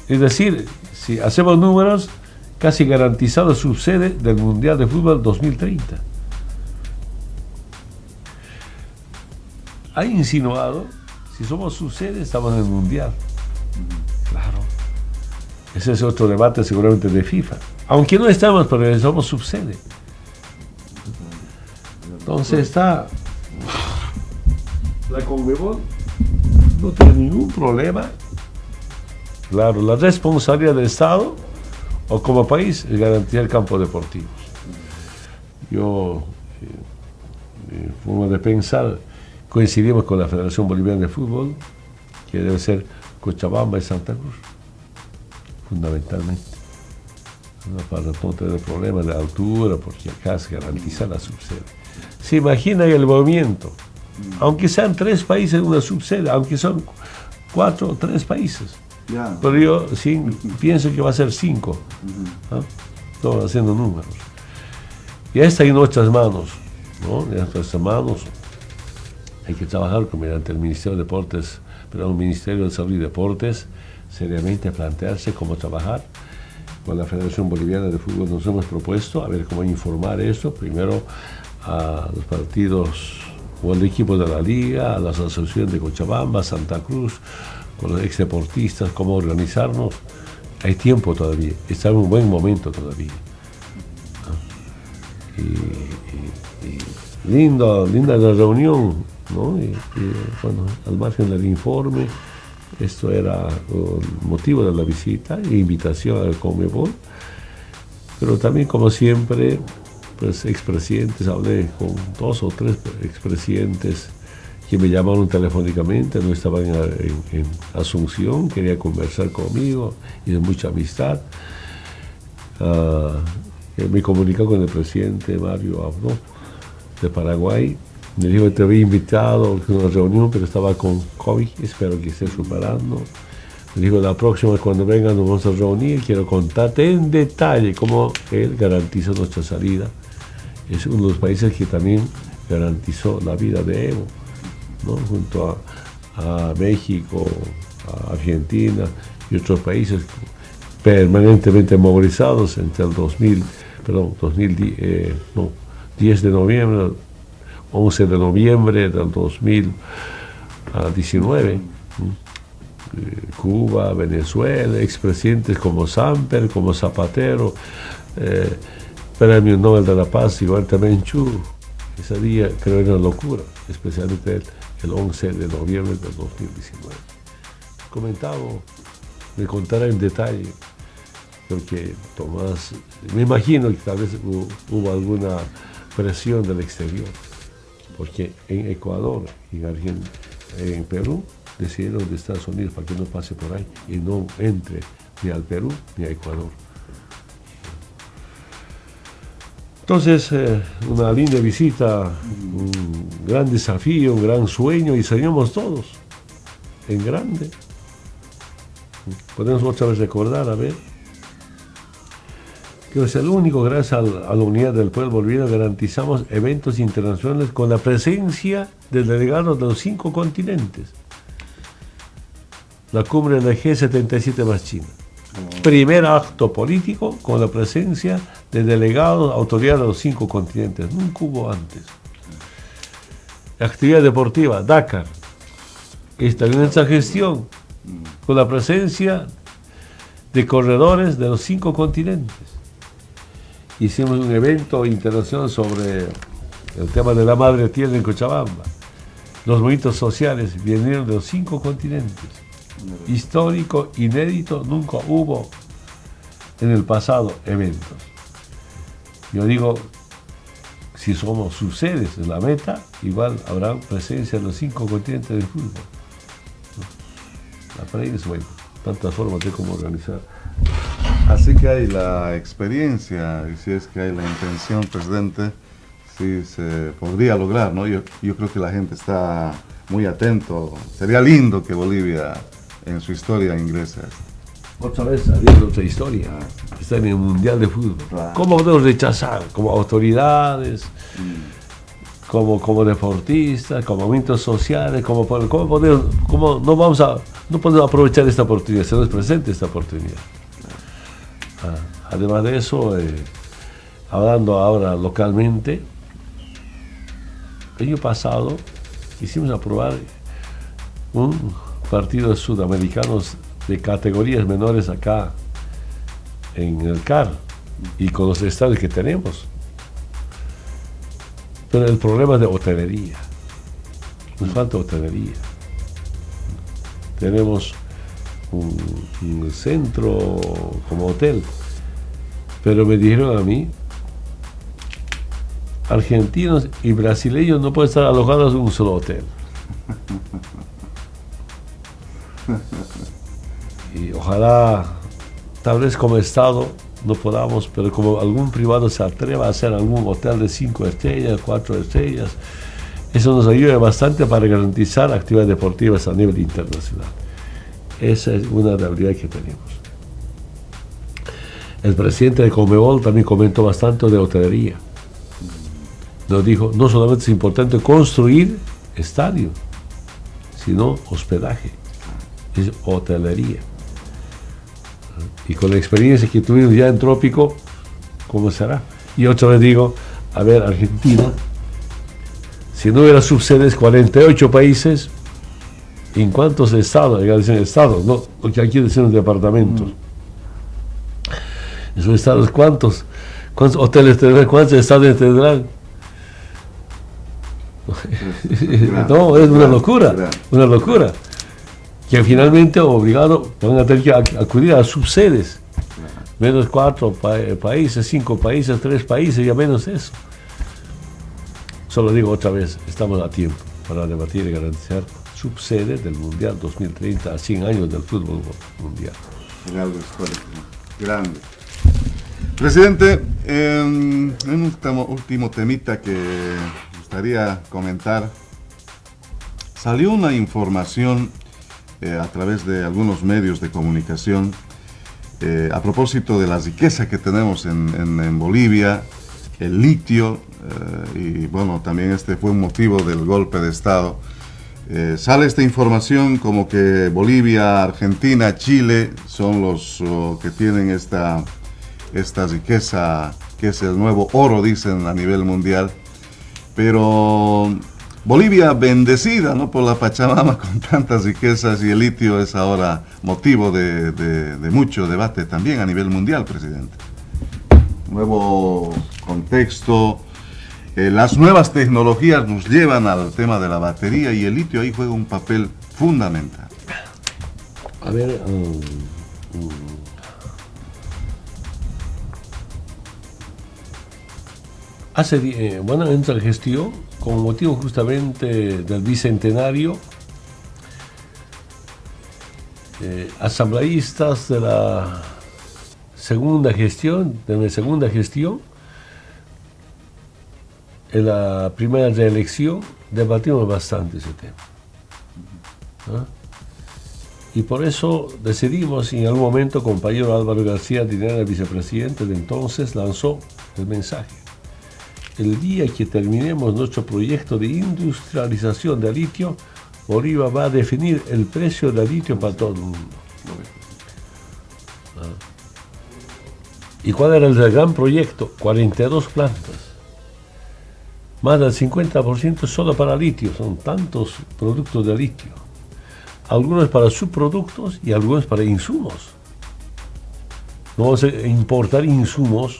Es decir, si hacemos números, casi garantizado subsede del Mundial de Fútbol 2030. Ha insinuado, si somos subsede, estamos en el Mundial. Claro. Ese es otro debate seguramente de FIFA. Aunque no estamos, pero somos subsede. Entonces está... La Conmebol no tiene ningún problema. Claro, la responsabilidad del Estado o como país es garantizar el campo deportivo. Yo, forma de pensar, coincidimos con la Federación Boliviana de Fútbol, que debe ser Cochabamba y Santa Cruz, fundamentalmente. No, para no tener problemas de altura, porque acá se garantiza la subsede. Se imagina el movimiento, aunque sean 3 países una subsede, aunque son 4 o 3 países. Pero yo sí, pienso que va a ser 5. ¿No? Estamos haciendo números. Y está en nuestras manos, ¿no? En nuestras manos hay que trabajar mediante el Ministerio de Deportes, pero el Ministerio de Salud y Deportes, seriamente plantearse cómo trabajar. Con la Federación Boliviana de Fútbol nos hemos propuesto a ver cómo informar esto, primero a los partidos o al equipo de la Liga, a las asociaciones de Cochabamba, Santa Cruz, con los exdeportistas, cómo organizarnos. Hay tiempo todavía, está en un buen momento todavía. Y linda la reunión, ¿no? Y bueno, al margen del informe, esto era el motivo de la visita e invitación al Conmebol, pero también, como siempre, pues expresidentes, hablé con 2 o 3 expresidentes que me llamaron telefónicamente, no estaban en Asunción, quería conversar conmigo y de mucha amistad. Me comunicó con el presidente Mario Abdo de Paraguay. Me dijo que te había invitado a una reunión, pero estaba con COVID, espero que esté superando. Me dijo, la próxima cuando vengan nos vamos a reunir, quiero contarte en detalle cómo él garantizó nuestra salida. Es uno de los países que también garantizó la vida de Evo, ¿no? Junto a México, a Argentina y otros países permanentemente movilizados entre el 10 de noviembre, 11 de noviembre del 2019. Cuba, Venezuela, expresidentes como Samper, como Zapatero, Premio Nobel de la Paz, Iguarta Menchú. Ese día creo era una locura, especialmente el 11 de noviembre del 2019. Me contará en detalle, porque Tomás, me imagino que tal vez hubo alguna presión del exterior, porque en Ecuador y en Perú decidieron de Estados Unidos para que no pase por ahí y no entre ni al Perú ni a Ecuador. Entonces, una linda visita, un gran desafío, un gran sueño, y soñamos todos en grande. Podemos otra vez recordar, a ver, que es el único, gracias a la unidad del pueblo boliviano, garantizamos eventos internacionales con la presencia de delegados de los 5 continentes. La cumbre de G77 más China. Primer acto político con la presencia de delegados, autoridades de los 5 continentes. Nunca hubo antes. Actividad deportiva, Dakar. Esta inmensa gestión con la presencia de corredores de los 5 continentes. Hicimos un evento internacional sobre el tema de la madre tierra en Cochabamba. Los movimientos sociales vinieron de los 5 continentes. Histórico, inédito, nunca hubo en el pasado eventos. Yo digo, si somos sus sedes en la meta, igual habrá presencia en los 5 continentes del fútbol. Para ir es bueno, tantas formas de cómo organizar. Así que hay la experiencia, y si es que hay la intención, presidente, sí se podría lograr, ¿no? Yo creo que la gente está muy atento. Sería lindo que Bolivia en su historia ingrese. Otra vez habiendo otra historia, está en el Mundial de Fútbol. Claro. ¿Cómo podemos rechazar? Como autoridades, como deportistas, como movimientos sociales, no podemos aprovechar esta oportunidad, se nos presenta esta oportunidad. Además de eso, hablando ahora localmente, el año pasado hicimos aprobar un partido de sudamericanos de categorías menores acá en el CAR y con los estadios que tenemos. Pero el problema es de hotelería. Nos falta hotelería. Tenemos un centro como hotel, pero me dijeron a mí, argentinos y brasileños no pueden estar alojados en un solo hotel. Y ojalá, tal vez como Estado no podamos, pero como algún privado se atreva a hacer algún hotel de 5 estrellas, 4 estrellas, eso nos ayuda bastante para garantizar actividades deportivas a nivel internacional. Esa es una de las habilidades que tenemos. El presidente de Conmebol también comentó bastante de hotelería. Nos dijo, no solamente es importante construir estadio, sino hospedaje, es hotelería. Y con la experiencia que tuvimos ya en Trópico, ¿cómo será? Y otra vez digo, a ver, Argentina, si no hubiera subsedes, 48 países, ¿en cuántos estados? Dicen estados, no, porque aquí decimos departamentos. ¿Esos estados cuántos? ¿Cuántos hoteles tendrán? ¿Cuántos estadios tendrán? No, es una locura. Que finalmente obligado van a tener que acudir a subsedes. Menos 4 países, 5 países, 3 países, ya menos eso. Solo digo otra vez, estamos a tiempo para debatir y garantizar subsede del Mundial 2030 a 100 años del fútbol mundial. Es algo histórico, grande. Presidente, un último temita que me gustaría comentar. Salió una información a través de algunos medios de comunicación a propósito de la riqueza que tenemos en Bolivia, el litio, y bueno, también este fue un motivo del golpe de Estado. Sale esta información como que Bolivia, Argentina, Chile son los que tienen esta riqueza, que es el nuevo oro, dicen, a nivel mundial. Pero Bolivia bendecida, ¿no?, por la Pachamama con tantas riquezas, y el litio es ahora motivo de mucho debate también a nivel mundial, presidente. Nuevo contexto, las nuevas tecnologías nos llevan al tema de la batería y el litio ahí juega un papel fundamental. A ver, entra en gestión con motivo justamente del bicentenario, asambleístas de la segunda gestión, en la primera reelección debatimos bastante ese tema. ¿Ah? Y por eso decidimos, y en algún momento, compañero Álvaro García Dinera, el vicepresidente de entonces, lanzó el mensaje: el día que terminemos nuestro proyecto de industrialización de litio, Bolivia va a definir el precio del litio para todo el mundo. ¿Y cuál era el gran proyecto? 42 plantas. Más del 50% solo para litio. Son tantos productos de litio. Algunos para subproductos y algunos para insumos. No vamos a importar insumos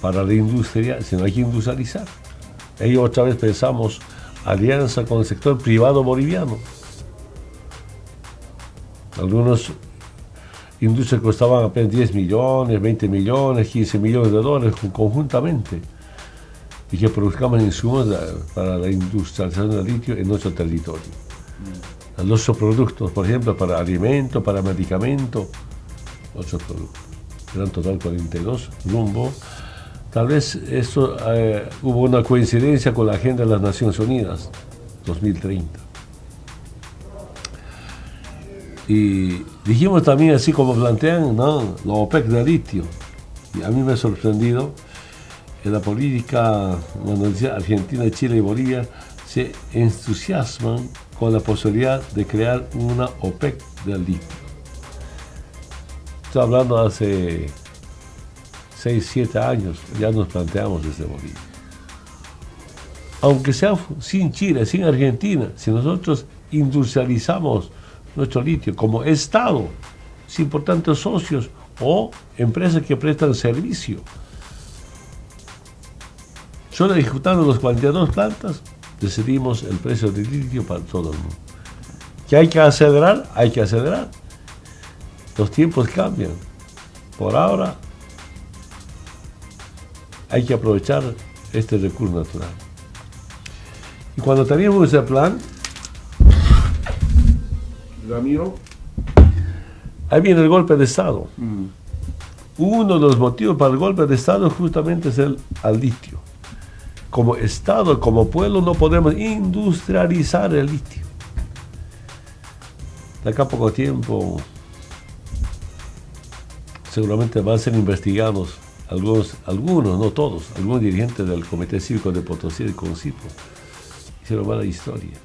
para la industria, sino hay que industrializar. Ahí otra vez pensamos alianza con el sector privado boliviano. Algunos industrias costaban apenas 10 millones, 20 millones, 15 millones de dólares conjuntamente, y que produzcamos insumos para la industrialización del litio en nuestro territorio. Los productos, por ejemplo, para alimentos, para medicamentos, otros productos. Eran total 42, rumbo. Tal vez esto hubo una coincidencia con la Agenda de las Naciones Unidas, 2030. Y dijimos también, así como plantean, ¿no?, la OPEC de litio. Y a mí me ha sorprendido que la política, cuando decía Argentina, Chile y Bolivia, se entusiasman con la posibilidad de crear una OPEC del litio. Estoy hablando hace 6, 7 años, ya nos planteamos desde Bolivia. Aunque sea sin Chile, sin Argentina, si nosotros industrializamos nuestro litio como Estado, sin importantes socios o empresas que prestan servicio, solo ejecutando los 42 plantas, decidimos el precio del litio para todo el mundo. ¿Que hay que acelerar? Hay que acelerar. Los tiempos cambian. Por ahora hay que aprovechar este recurso natural. Y cuando teníamos ese plan, Ramiro, ahí viene el golpe de Estado. Uno de los motivos para el golpe de Estado justamente es el litio. Como Estado, como pueblo, no podemos industrializar el litio. De acá a poco tiempo seguramente van a ser investigados algunos, no todos, algunos dirigentes del Comité Cívico de Potosí, del CONCIPO. Hicieron mala historia.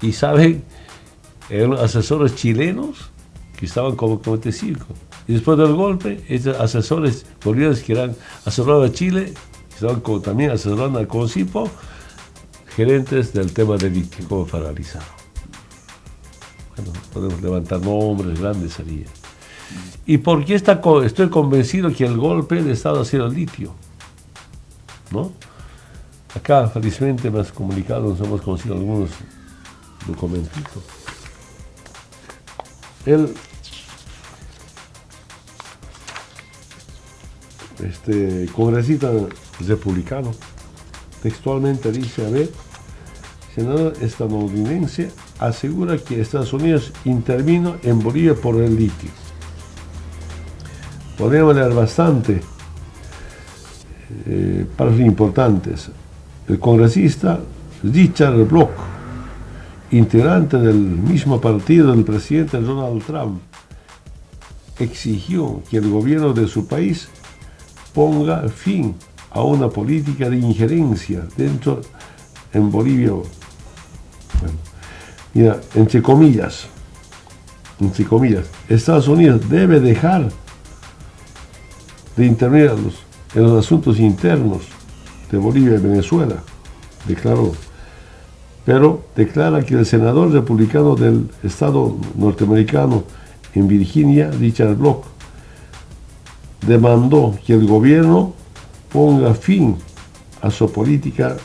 Y saben, eran asesores chilenos que estaban como Comité Cívico. Y después del golpe, estos asesores bolivianos que eran asesorados a Chile, que estaban también asesorando al CONCIPO, gerentes del tema del litio, como paralizaron. Bueno, podemos levantar nombres grandes sería. ¿Y por qué estoy convencido que el golpe de Estado ha sido el litio? ¿No? Acá, felizmente, me has comunicado, nos hemos conocido algunos documentitos. El congresista republicano textualmente dice: a ver, senador estadounidense asegura que Estados Unidos intervino en Bolivia por el litio. Podríamos leer bastante partes importantes. El congresista Richard Block, integrante del mismo partido del presidente Donald Trump, exigió que el gobierno de su país ponga fin a una política de injerencia dentro en Bolivia. Bueno, mira, entre comillas, Estados Unidos debe dejar de intervenir en los asuntos internos de Bolivia y Venezuela, declaró. Pero declara que el senador republicano del estado norteamericano en Virginia, Richard Block, demandó que el gobierno ponga fin a su política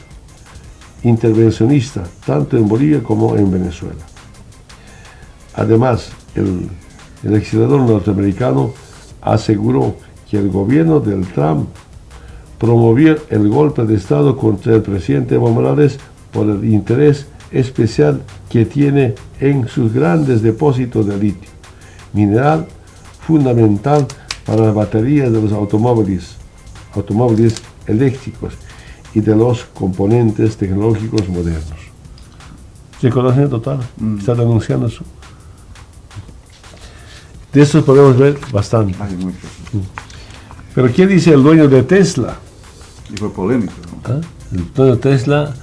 intervencionista, tanto en Bolivia como en Venezuela. Además, el legislador norteamericano aseguró que el gobierno del Trump promovió el golpe de Estado contra el presidente Evo Morales por el interés especial que tiene en sus grandes depósitos de litio, mineral fundamental para las baterías de los automóviles automóviles eléctricos y de los componentes tecnológicos modernos. Reconocimiento total, está denunciando eso. De eso podemos ver bastante. Hay muchos. Pero ¿qué dice el dueño de Tesla? Y fue polémico, ¿no? ¿Ah? El dueño de Tesla,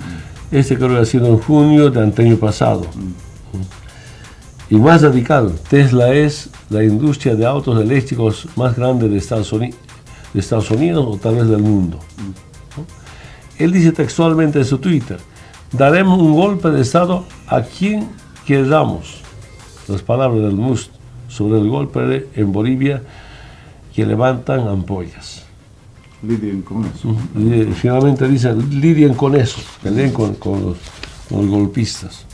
creo que ha sido en junio del año pasado. Y más radical, Tesla es la industria de autos eléctricos más grande de Estados Unidos o tal vez del mundo. ¿No? Él dice textualmente en su Twitter: daremos un golpe de Estado a quien queramos. Las palabras del Musk sobre el golpe en Bolivia que levantan ampollas. Lidien con eso. Finalmente dice, lidien con eso, peleen con los golpistas.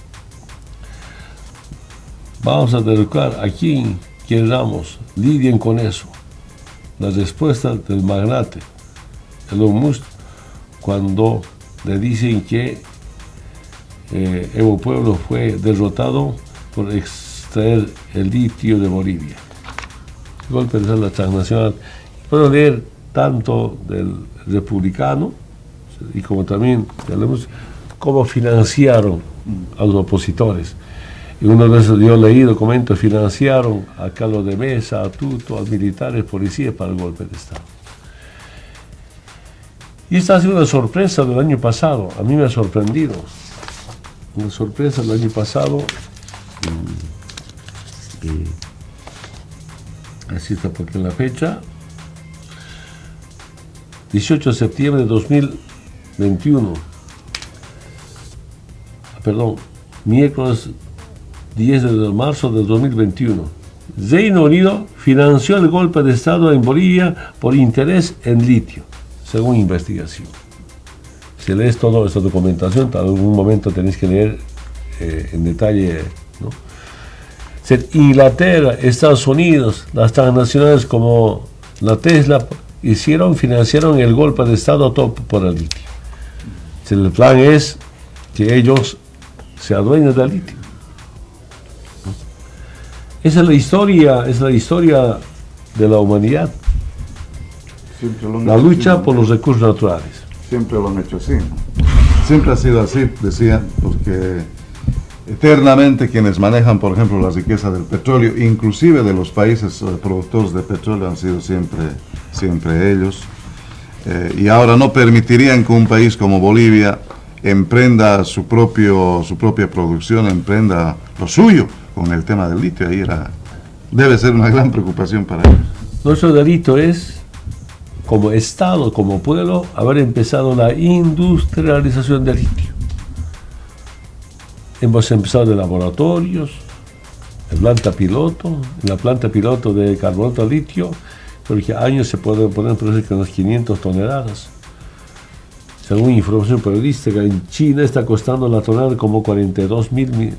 Vamos a derrocar a quien queramos, lidien con eso. La respuesta del magnate Elon Musk cuando le dicen que Evo Pueblo fue derrotado por extraer el litio de Bolivia. Golpe de la transnacional. Puedo leer tanto del republicano y como también cómo financiaron a los opositores. Y uno de esos yo he leído, comento, financiaron a Carlos de Mesa, a Tuto, a militares, policías para el golpe de Estado. Y esta ha sido una sorpresa del año pasado, a mí me ha sorprendido. Una sorpresa del año pasado, así está porque en la fecha, 18 de septiembre de 2021, miércoles 10 de marzo de 2021, Reino Unido financió el golpe de Estado en Bolivia por interés en litio, según investigación. Si lees toda esta documentación, en algún momento tenéis que leer en detalle, ¿no? Inglaterra, Estados Unidos, las transnacionales como la Tesla financiaron el golpe de Estado todo por el litio. El plan es que ellos se adueñen del litio. Esa es la historia de la humanidad. La lucha por los recursos naturales. Siempre lo han hecho así, ¿no? Siempre ha sido así, decía, porque eternamente quienes manejan, por ejemplo, la riqueza del petróleo, inclusive de los países productores de petróleo, han sido siempre ellos. Y ahora no permitirían que un país como Bolivia emprenda su propia producción, emprenda lo suyo con el tema del litio. Ahí debe ser una gran preocupación para ellos. Nuestro delito es, como Estado, como pueblo, haber empezado la industrialización del litio. Hemos empezado de laboratorios, en la planta piloto de carbonato de litio, porque años se pueden poner con unas 500 toneladas. Según información periodística, en China está costando la tonelada como $42,000.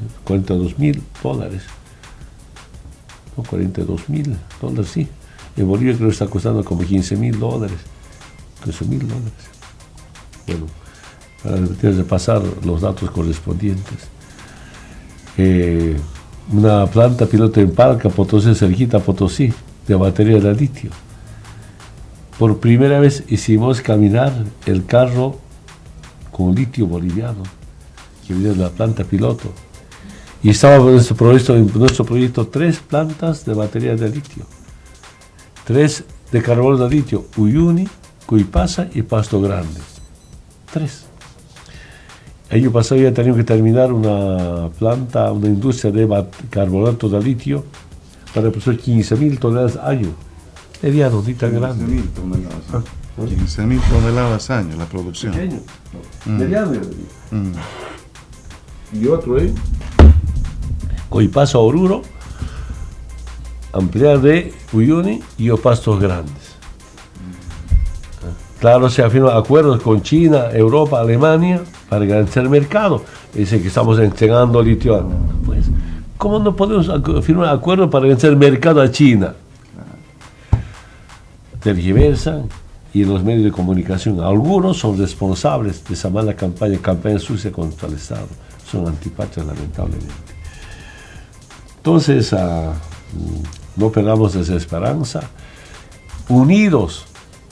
No, $42,000, sí. En Bolivia creo que está costando como $15,000, $13,000. Bueno, para repasar los datos correspondientes. Una planta piloto en Palca, Potosí, cerquita Potosí, de batería de litio. Por primera vez hicimos caminar el carro con litio boliviano, que viene de la planta piloto. Y estaba en nuestro proyecto 3 plantas de batería de litio. 3 de carbono de litio, Uyuni, Cuipasa y Pasto Grande. 3. El año pasado ya teníamos que terminar una industria de carbonato de litio para producir 15,000 toneladas al año. Mediano, ni tan grande. 15,000 toneladas. 15,000 toneladas al año la producción. Pequeño. Mediano. Y otro, Coipasa Oruro, ampliar de Uyuni y Pastos Grandes. Claro, se afirman acuerdos con China, Europa, Alemania para garantizar el mercado. Dicen que estamos entregando litio. Pues, ¿cómo no podemos firmar acuerdos para garantizar el mercado a China? Tergiversan y en los medios de comunicación algunos son responsables de esa mala campaña sucia contra el Estado. Son antipatrias, lamentablemente. Entonces, no perdamos esa esperanza. Unidos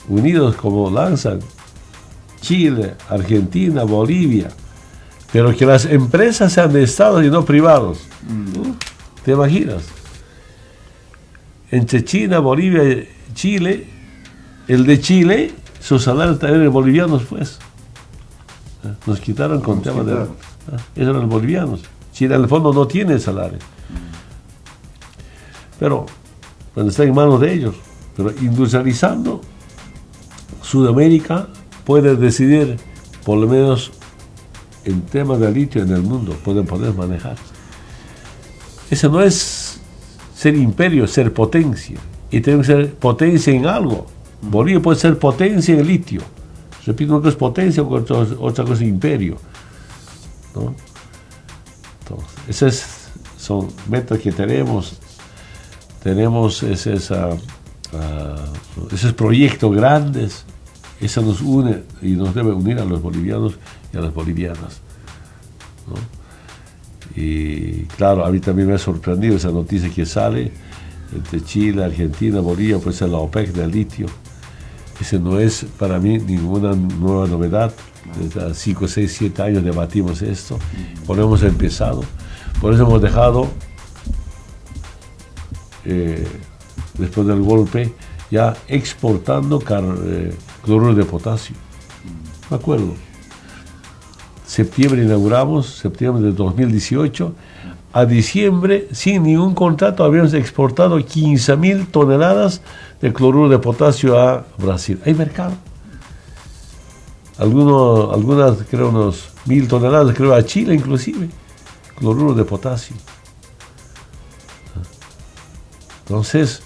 unidos como lanzan Chile, Argentina, Bolivia, pero que las empresas sean de Estado y no privados. ¿Te imaginas? Entre China, Bolivia y Chile, el de Chile, sus salarios también eran bolivianos, pues. Nos quitaron con temas de... Esos eran los bolivianos. Chile en el fondo no tiene salario. Pero, cuando está en manos de ellos. Pero industrializando, Sudamérica puede decidir, por lo menos en temas de litio en el mundo, pueden poder manejar. Eso no es ser imperio, ser potencia. Y tenemos que ser potencia en algo. Bolivia puede ser potencia en litio. Repito, una cosa es potencia, otra cosa es imperio, ¿no? Entonces, esas son metas que tenemos. Tenemos esos proyectos grandes. Eso nos une y nos debe unir a los bolivianos y a las bolivianas, ¿no? Y claro, a mí también me ha sorprendido esa noticia que sale entre Chile, Argentina, Bolivia, pues es la OPEC del litio. Ese no es para mí ninguna nueva novedad. Desde 5, 6, 7 años debatimos esto, por eso hemos empezado, por eso hemos dejado, después del golpe, ya exportando cloruro de potasio. Me acuerdo. Septiembre inauguramos, septiembre de 2018, a diciembre, sin ningún contrato, habíamos exportado 15.000 toneladas de cloruro de potasio a Brasil. Hay mercado. Algunas, creo, unos 1.000 toneladas, creo, a Chile inclusive, cloruro de potasio. Entonces,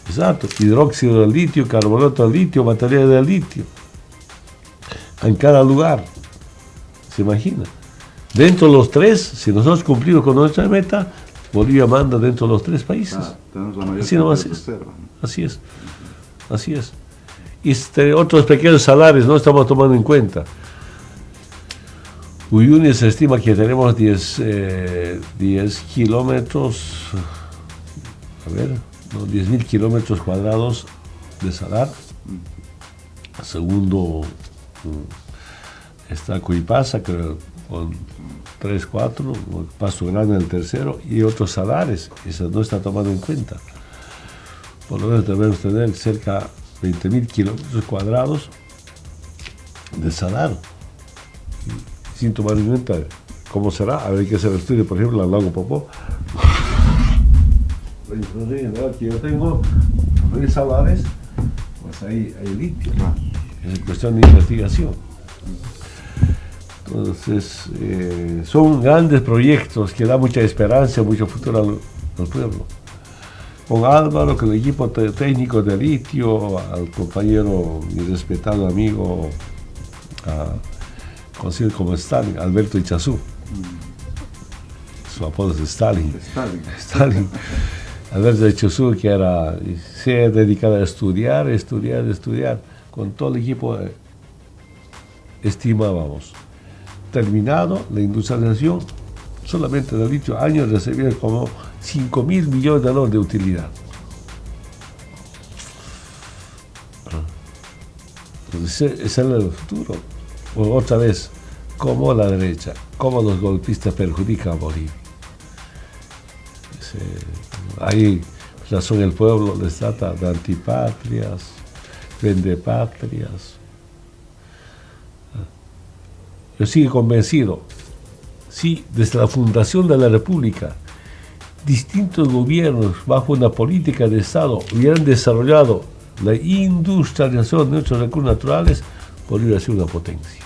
exacto, hidróxido de litio, carbonato de litio, batería de litio, en cada lugar. ¿Se imagina? Dentro de los tres, si nosotros cumplimos con nuestra meta, Bolivia manda dentro de los 3 países. Así nomás es. Así es. Así es. Y otros pequeños salarios no estamos tomando en cuenta. Uyuni se estima que tenemos 10 kilómetros, a ver, no, 10.000 kilómetros cuadrados de salar. Segundo está Cuipasa, creo, con 3, 4, Pasto Grande en el tercero, y otros salares, eso no está tomando en cuenta. Por lo menos debemos tener cerca de 20.000 kilómetros cuadrados de salar, sin tomar en cuenta cómo será. A ver, hay que hacer el estudio, por ejemplo, al lago Popó. Que yo tengo 3 salares, pues ahí hay litio. Es cuestión de investigación. Entonces, son grandes proyectos que dan mucha esperanza, mucho futuro al pueblo. Con Álvaro, con el equipo técnico de litio, al compañero, mi respetado amigo, conocido como Stalin, Alberto Ichazú. Su apodo es Stalin. Stalin. Alberto Ichazú, que se ha dedicado a estudiar, con todo el equipo. Estimábamos, terminado la industrialización, solamente en el litio años recibían como 5.000 millones de dólares de utilidad. Entonces, ese es el futuro. Otra vez, cómo la derecha, cómo los golpistas perjudican a Bolivia. Ahí razón el pueblo les trata de antipatrias, vendepatrias. Yo sigo convencido, si desde la fundación de la República distintos gobiernos bajo una política de Estado hubieran desarrollado la industrialización de nuestros recursos naturales, podría ser una potencia.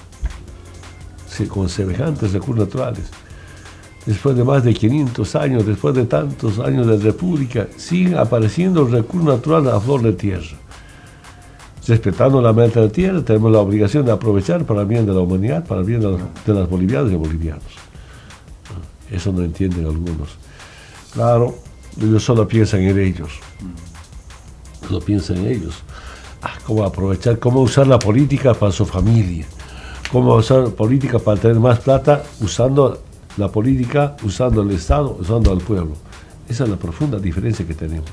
Con semejantes recursos naturales, después de más de 500 años, después de tantos años de República, siguen apareciendo recursos naturales a flor de tierra. Respetando la mente de la tierra, tenemos la obligación de aprovechar para el bien de la humanidad, para el bien de las bolivianas y bolivianos. Eso no entienden algunos. Claro, ellos solo piensan en ellos. Solo piensan en ellos. Cómo aprovechar, cómo usar la política para su familia. Cómo usar política para tener más plata, usando la política, usando el Estado, usando al pueblo. Esa es la profunda diferencia que tenemos.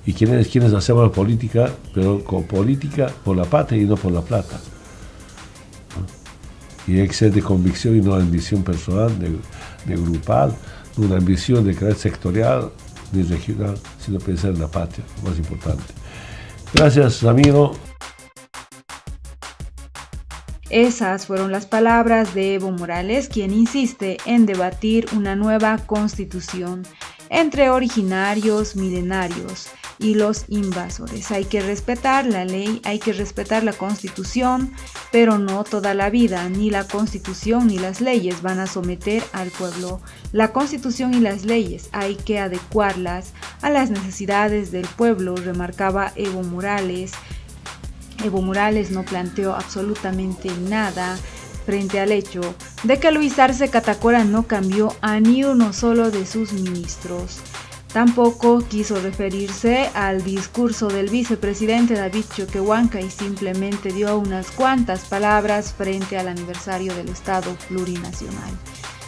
Y quienes hacemos política, pero con política por la patria y no por la plata. Y hay que ser de convicción y no de ambición personal, de grupal, no una ambición de carácter sectorial ni regional, sino pensar en la patria, lo más importante. Gracias, amigo. Esas fueron las palabras de Evo Morales, quien insiste en debatir una nueva constitución entre originarios, milenarios y los invasores. Hay que respetar la ley, hay que respetar la constitución, pero no toda la vida. Ni la constitución ni las leyes van a someter al pueblo. La constitución y las leyes hay que adecuarlas a las necesidades del pueblo, remarcaba Evo Morales. Evo Morales no planteó absolutamente nada frente al hecho de que Luis Arce Catacora no cambió a ni uno solo de sus ministros. Tampoco quiso referirse al discurso del vicepresidente David Choquehuanca y simplemente dio unas cuantas palabras frente al aniversario del Estado plurinacional.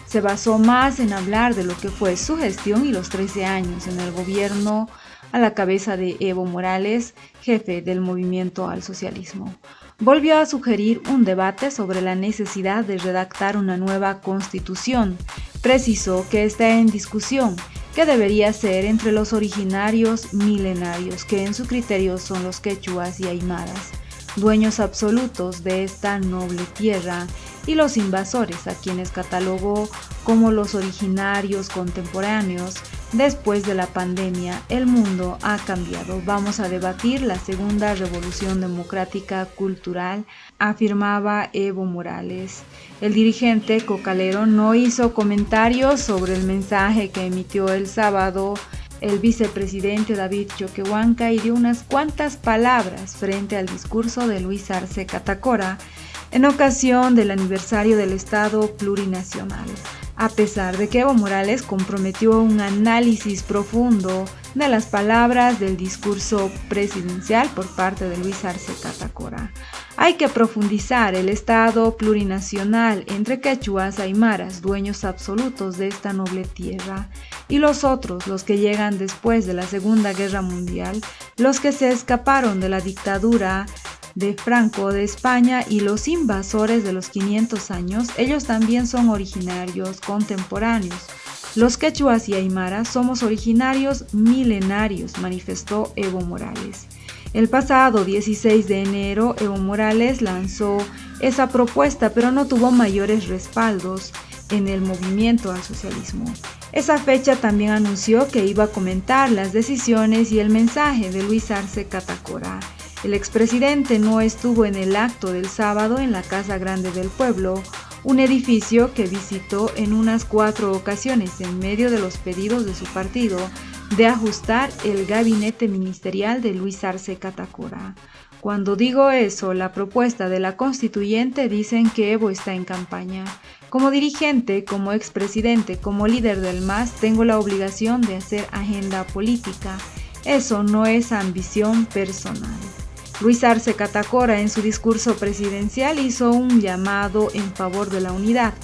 Se basó más en hablar de lo que fue su gestión y los 13 años en el gobierno a la cabeza de Evo Morales, jefe del movimiento al socialismo. Volvió a sugerir un debate sobre la necesidad de redactar una nueva constitución. Precisó que está en discusión, que debería ser entre los originarios milenarios, que en su criterio son los quechuas y aymaras, dueños absolutos de esta noble tierra, y los invasores, a quienes catalogó como los originarios contemporáneos. Después de la pandemia, el mundo ha cambiado. Vamos a debatir la segunda revolución democrática cultural, afirmaba Evo Morales. El dirigente cocalero no hizo comentarios sobre el mensaje que emitió el sábado el vicepresidente David Choquehuanca y dio unas cuantas palabras frente al discurso de Luis Arce Catacora en ocasión del aniversario del Estado plurinacional. A pesar de que Evo Morales comprometió un análisis profundo de las palabras del discurso presidencial por parte de Luis Arce Catacora. Hay que profundizar el Estado plurinacional entre quechuas, aymaras, dueños absolutos de esta noble tierra, y los otros, los que llegan después de la Segunda Guerra Mundial, los que se escaparon de la dictadura de Franco de España y los invasores de los 500 años, ellos también son originarios contemporáneos. Los quechuas y aymaras somos originarios milenarios, manifestó Evo Morales. El pasado 16 de enero, Evo Morales lanzó esa propuesta, pero no tuvo mayores respaldos en el movimiento al socialismo. Esa fecha también anunció que iba a comentar las decisiones y el mensaje de Luis Arce Catacora. El expresidente no estuvo en el acto del sábado en la Casa Grande del Pueblo, un edificio que visitó en unas 4 ocasiones en medio de los pedidos de su partido de ajustar el gabinete ministerial de Luis Arce Catacora. Cuando digo eso, la propuesta de la constituyente dicen que Evo está en campaña. Como dirigente, como expresidente, como líder del MAS, tengo la obligación de hacer agenda política. Eso no es ambición personal. Luis Arce Catacora en su discurso presidencial hizo un llamado en favor de la unidad,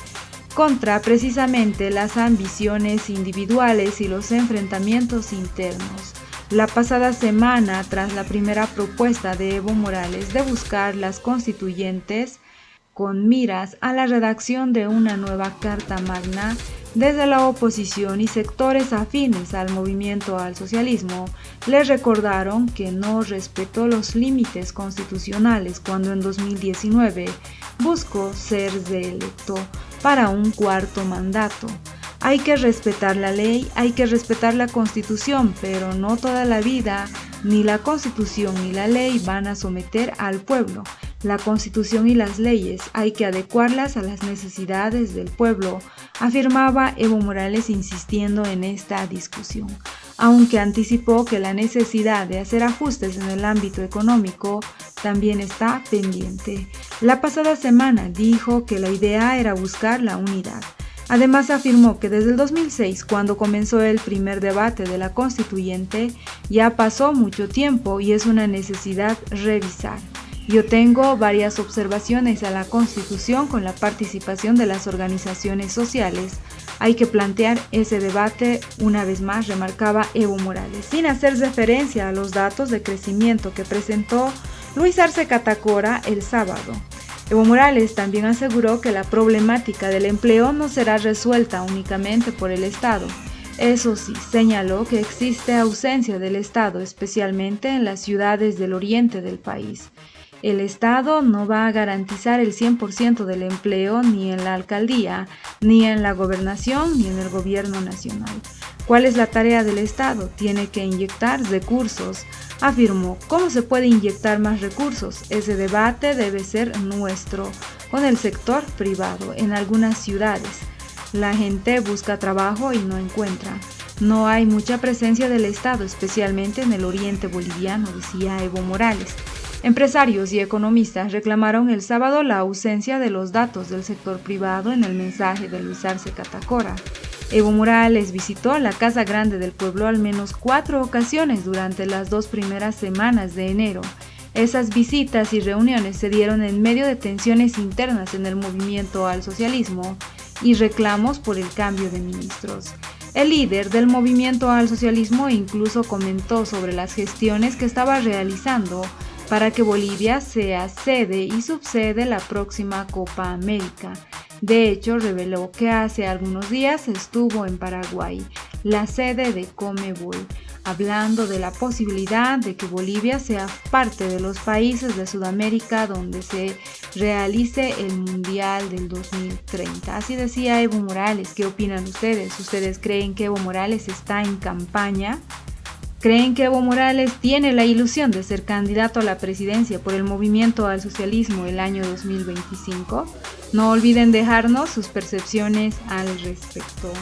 contra precisamente las ambiciones individuales y los enfrentamientos internos. La pasada semana, tras la primera propuesta de Evo Morales de buscar las constituyentes con miras a la redacción de una nueva Carta Magna, desde la oposición y sectores afines al movimiento al socialismo, les recordaron que no respetó los límites constitucionales cuando en 2019 buscó ser reelecto para un 4º mandato. Hay que respetar la ley, hay que respetar la Constitución, pero no toda la vida, ni la Constitución ni la ley van a someter al pueblo. La Constitución y las leyes hay que adecuarlas a las necesidades del pueblo, afirmaba Evo Morales insistiendo en esta discusión, aunque anticipó que la necesidad de hacer ajustes en el ámbito económico también está pendiente. La pasada semana dijo que la idea era buscar la unidad. Además afirmó que desde el 2006, cuando comenzó el primer debate de la constituyente, ya pasó mucho tiempo y es una necesidad revisar. Yo tengo varias observaciones a la Constitución con la participación de las organizaciones sociales, Hay que plantear ese debate una vez más, remarcaba Evo Morales, sin hacer referencia a los datos de crecimiento que presentó Luis Arce Catacora el sábado. Evo Morales también aseguró que la problemática del empleo no será resuelta únicamente por el Estado. Eso sí, señaló que existe ausencia del Estado, especialmente en las ciudades del oriente del país. El Estado no va a garantizar el 100% del empleo ni en la alcaldía, ni en la gobernación, ni en el gobierno nacional. ¿Cuál es la tarea del Estado? Tiene que inyectar recursos, afirmó. ¿Cómo se puede inyectar más recursos? Ese debate debe ser nuestro, con el sector privado. En algunas ciudades, la gente busca trabajo y no encuentra. No hay mucha presencia del Estado, especialmente en el oriente boliviano, decía Evo Morales. Empresarios y economistas reclamaron el sábado la ausencia de los datos del sector privado en el mensaje de Luis Arce Catacora. Evo Morales visitó la Casa Grande del Pueblo al menos 4 ocasiones durante las 2 primeras semanas de enero. Esas visitas y reuniones se dieron en medio de tensiones internas en el movimiento al socialismo y reclamos por el cambio de ministros. El líder del movimiento al socialismo incluso comentó sobre las gestiones que estaba realizando para que Bolivia sea sede y subsede la próxima Copa América. De hecho, reveló que hace algunos días estuvo en Paraguay, la sede de Conmebol, hablando de la posibilidad de que Bolivia sea parte de los países de Sudamérica donde se realice el Mundial del 2030. Así decía Evo Morales. ¿Qué opinan ustedes? ¿Ustedes creen que Evo Morales está en campaña? ¿Creen que Evo Morales tiene la ilusión de ser candidato a la presidencia por el movimiento al socialismo el año 2025? No olviden dejarnos sus percepciones al respecto.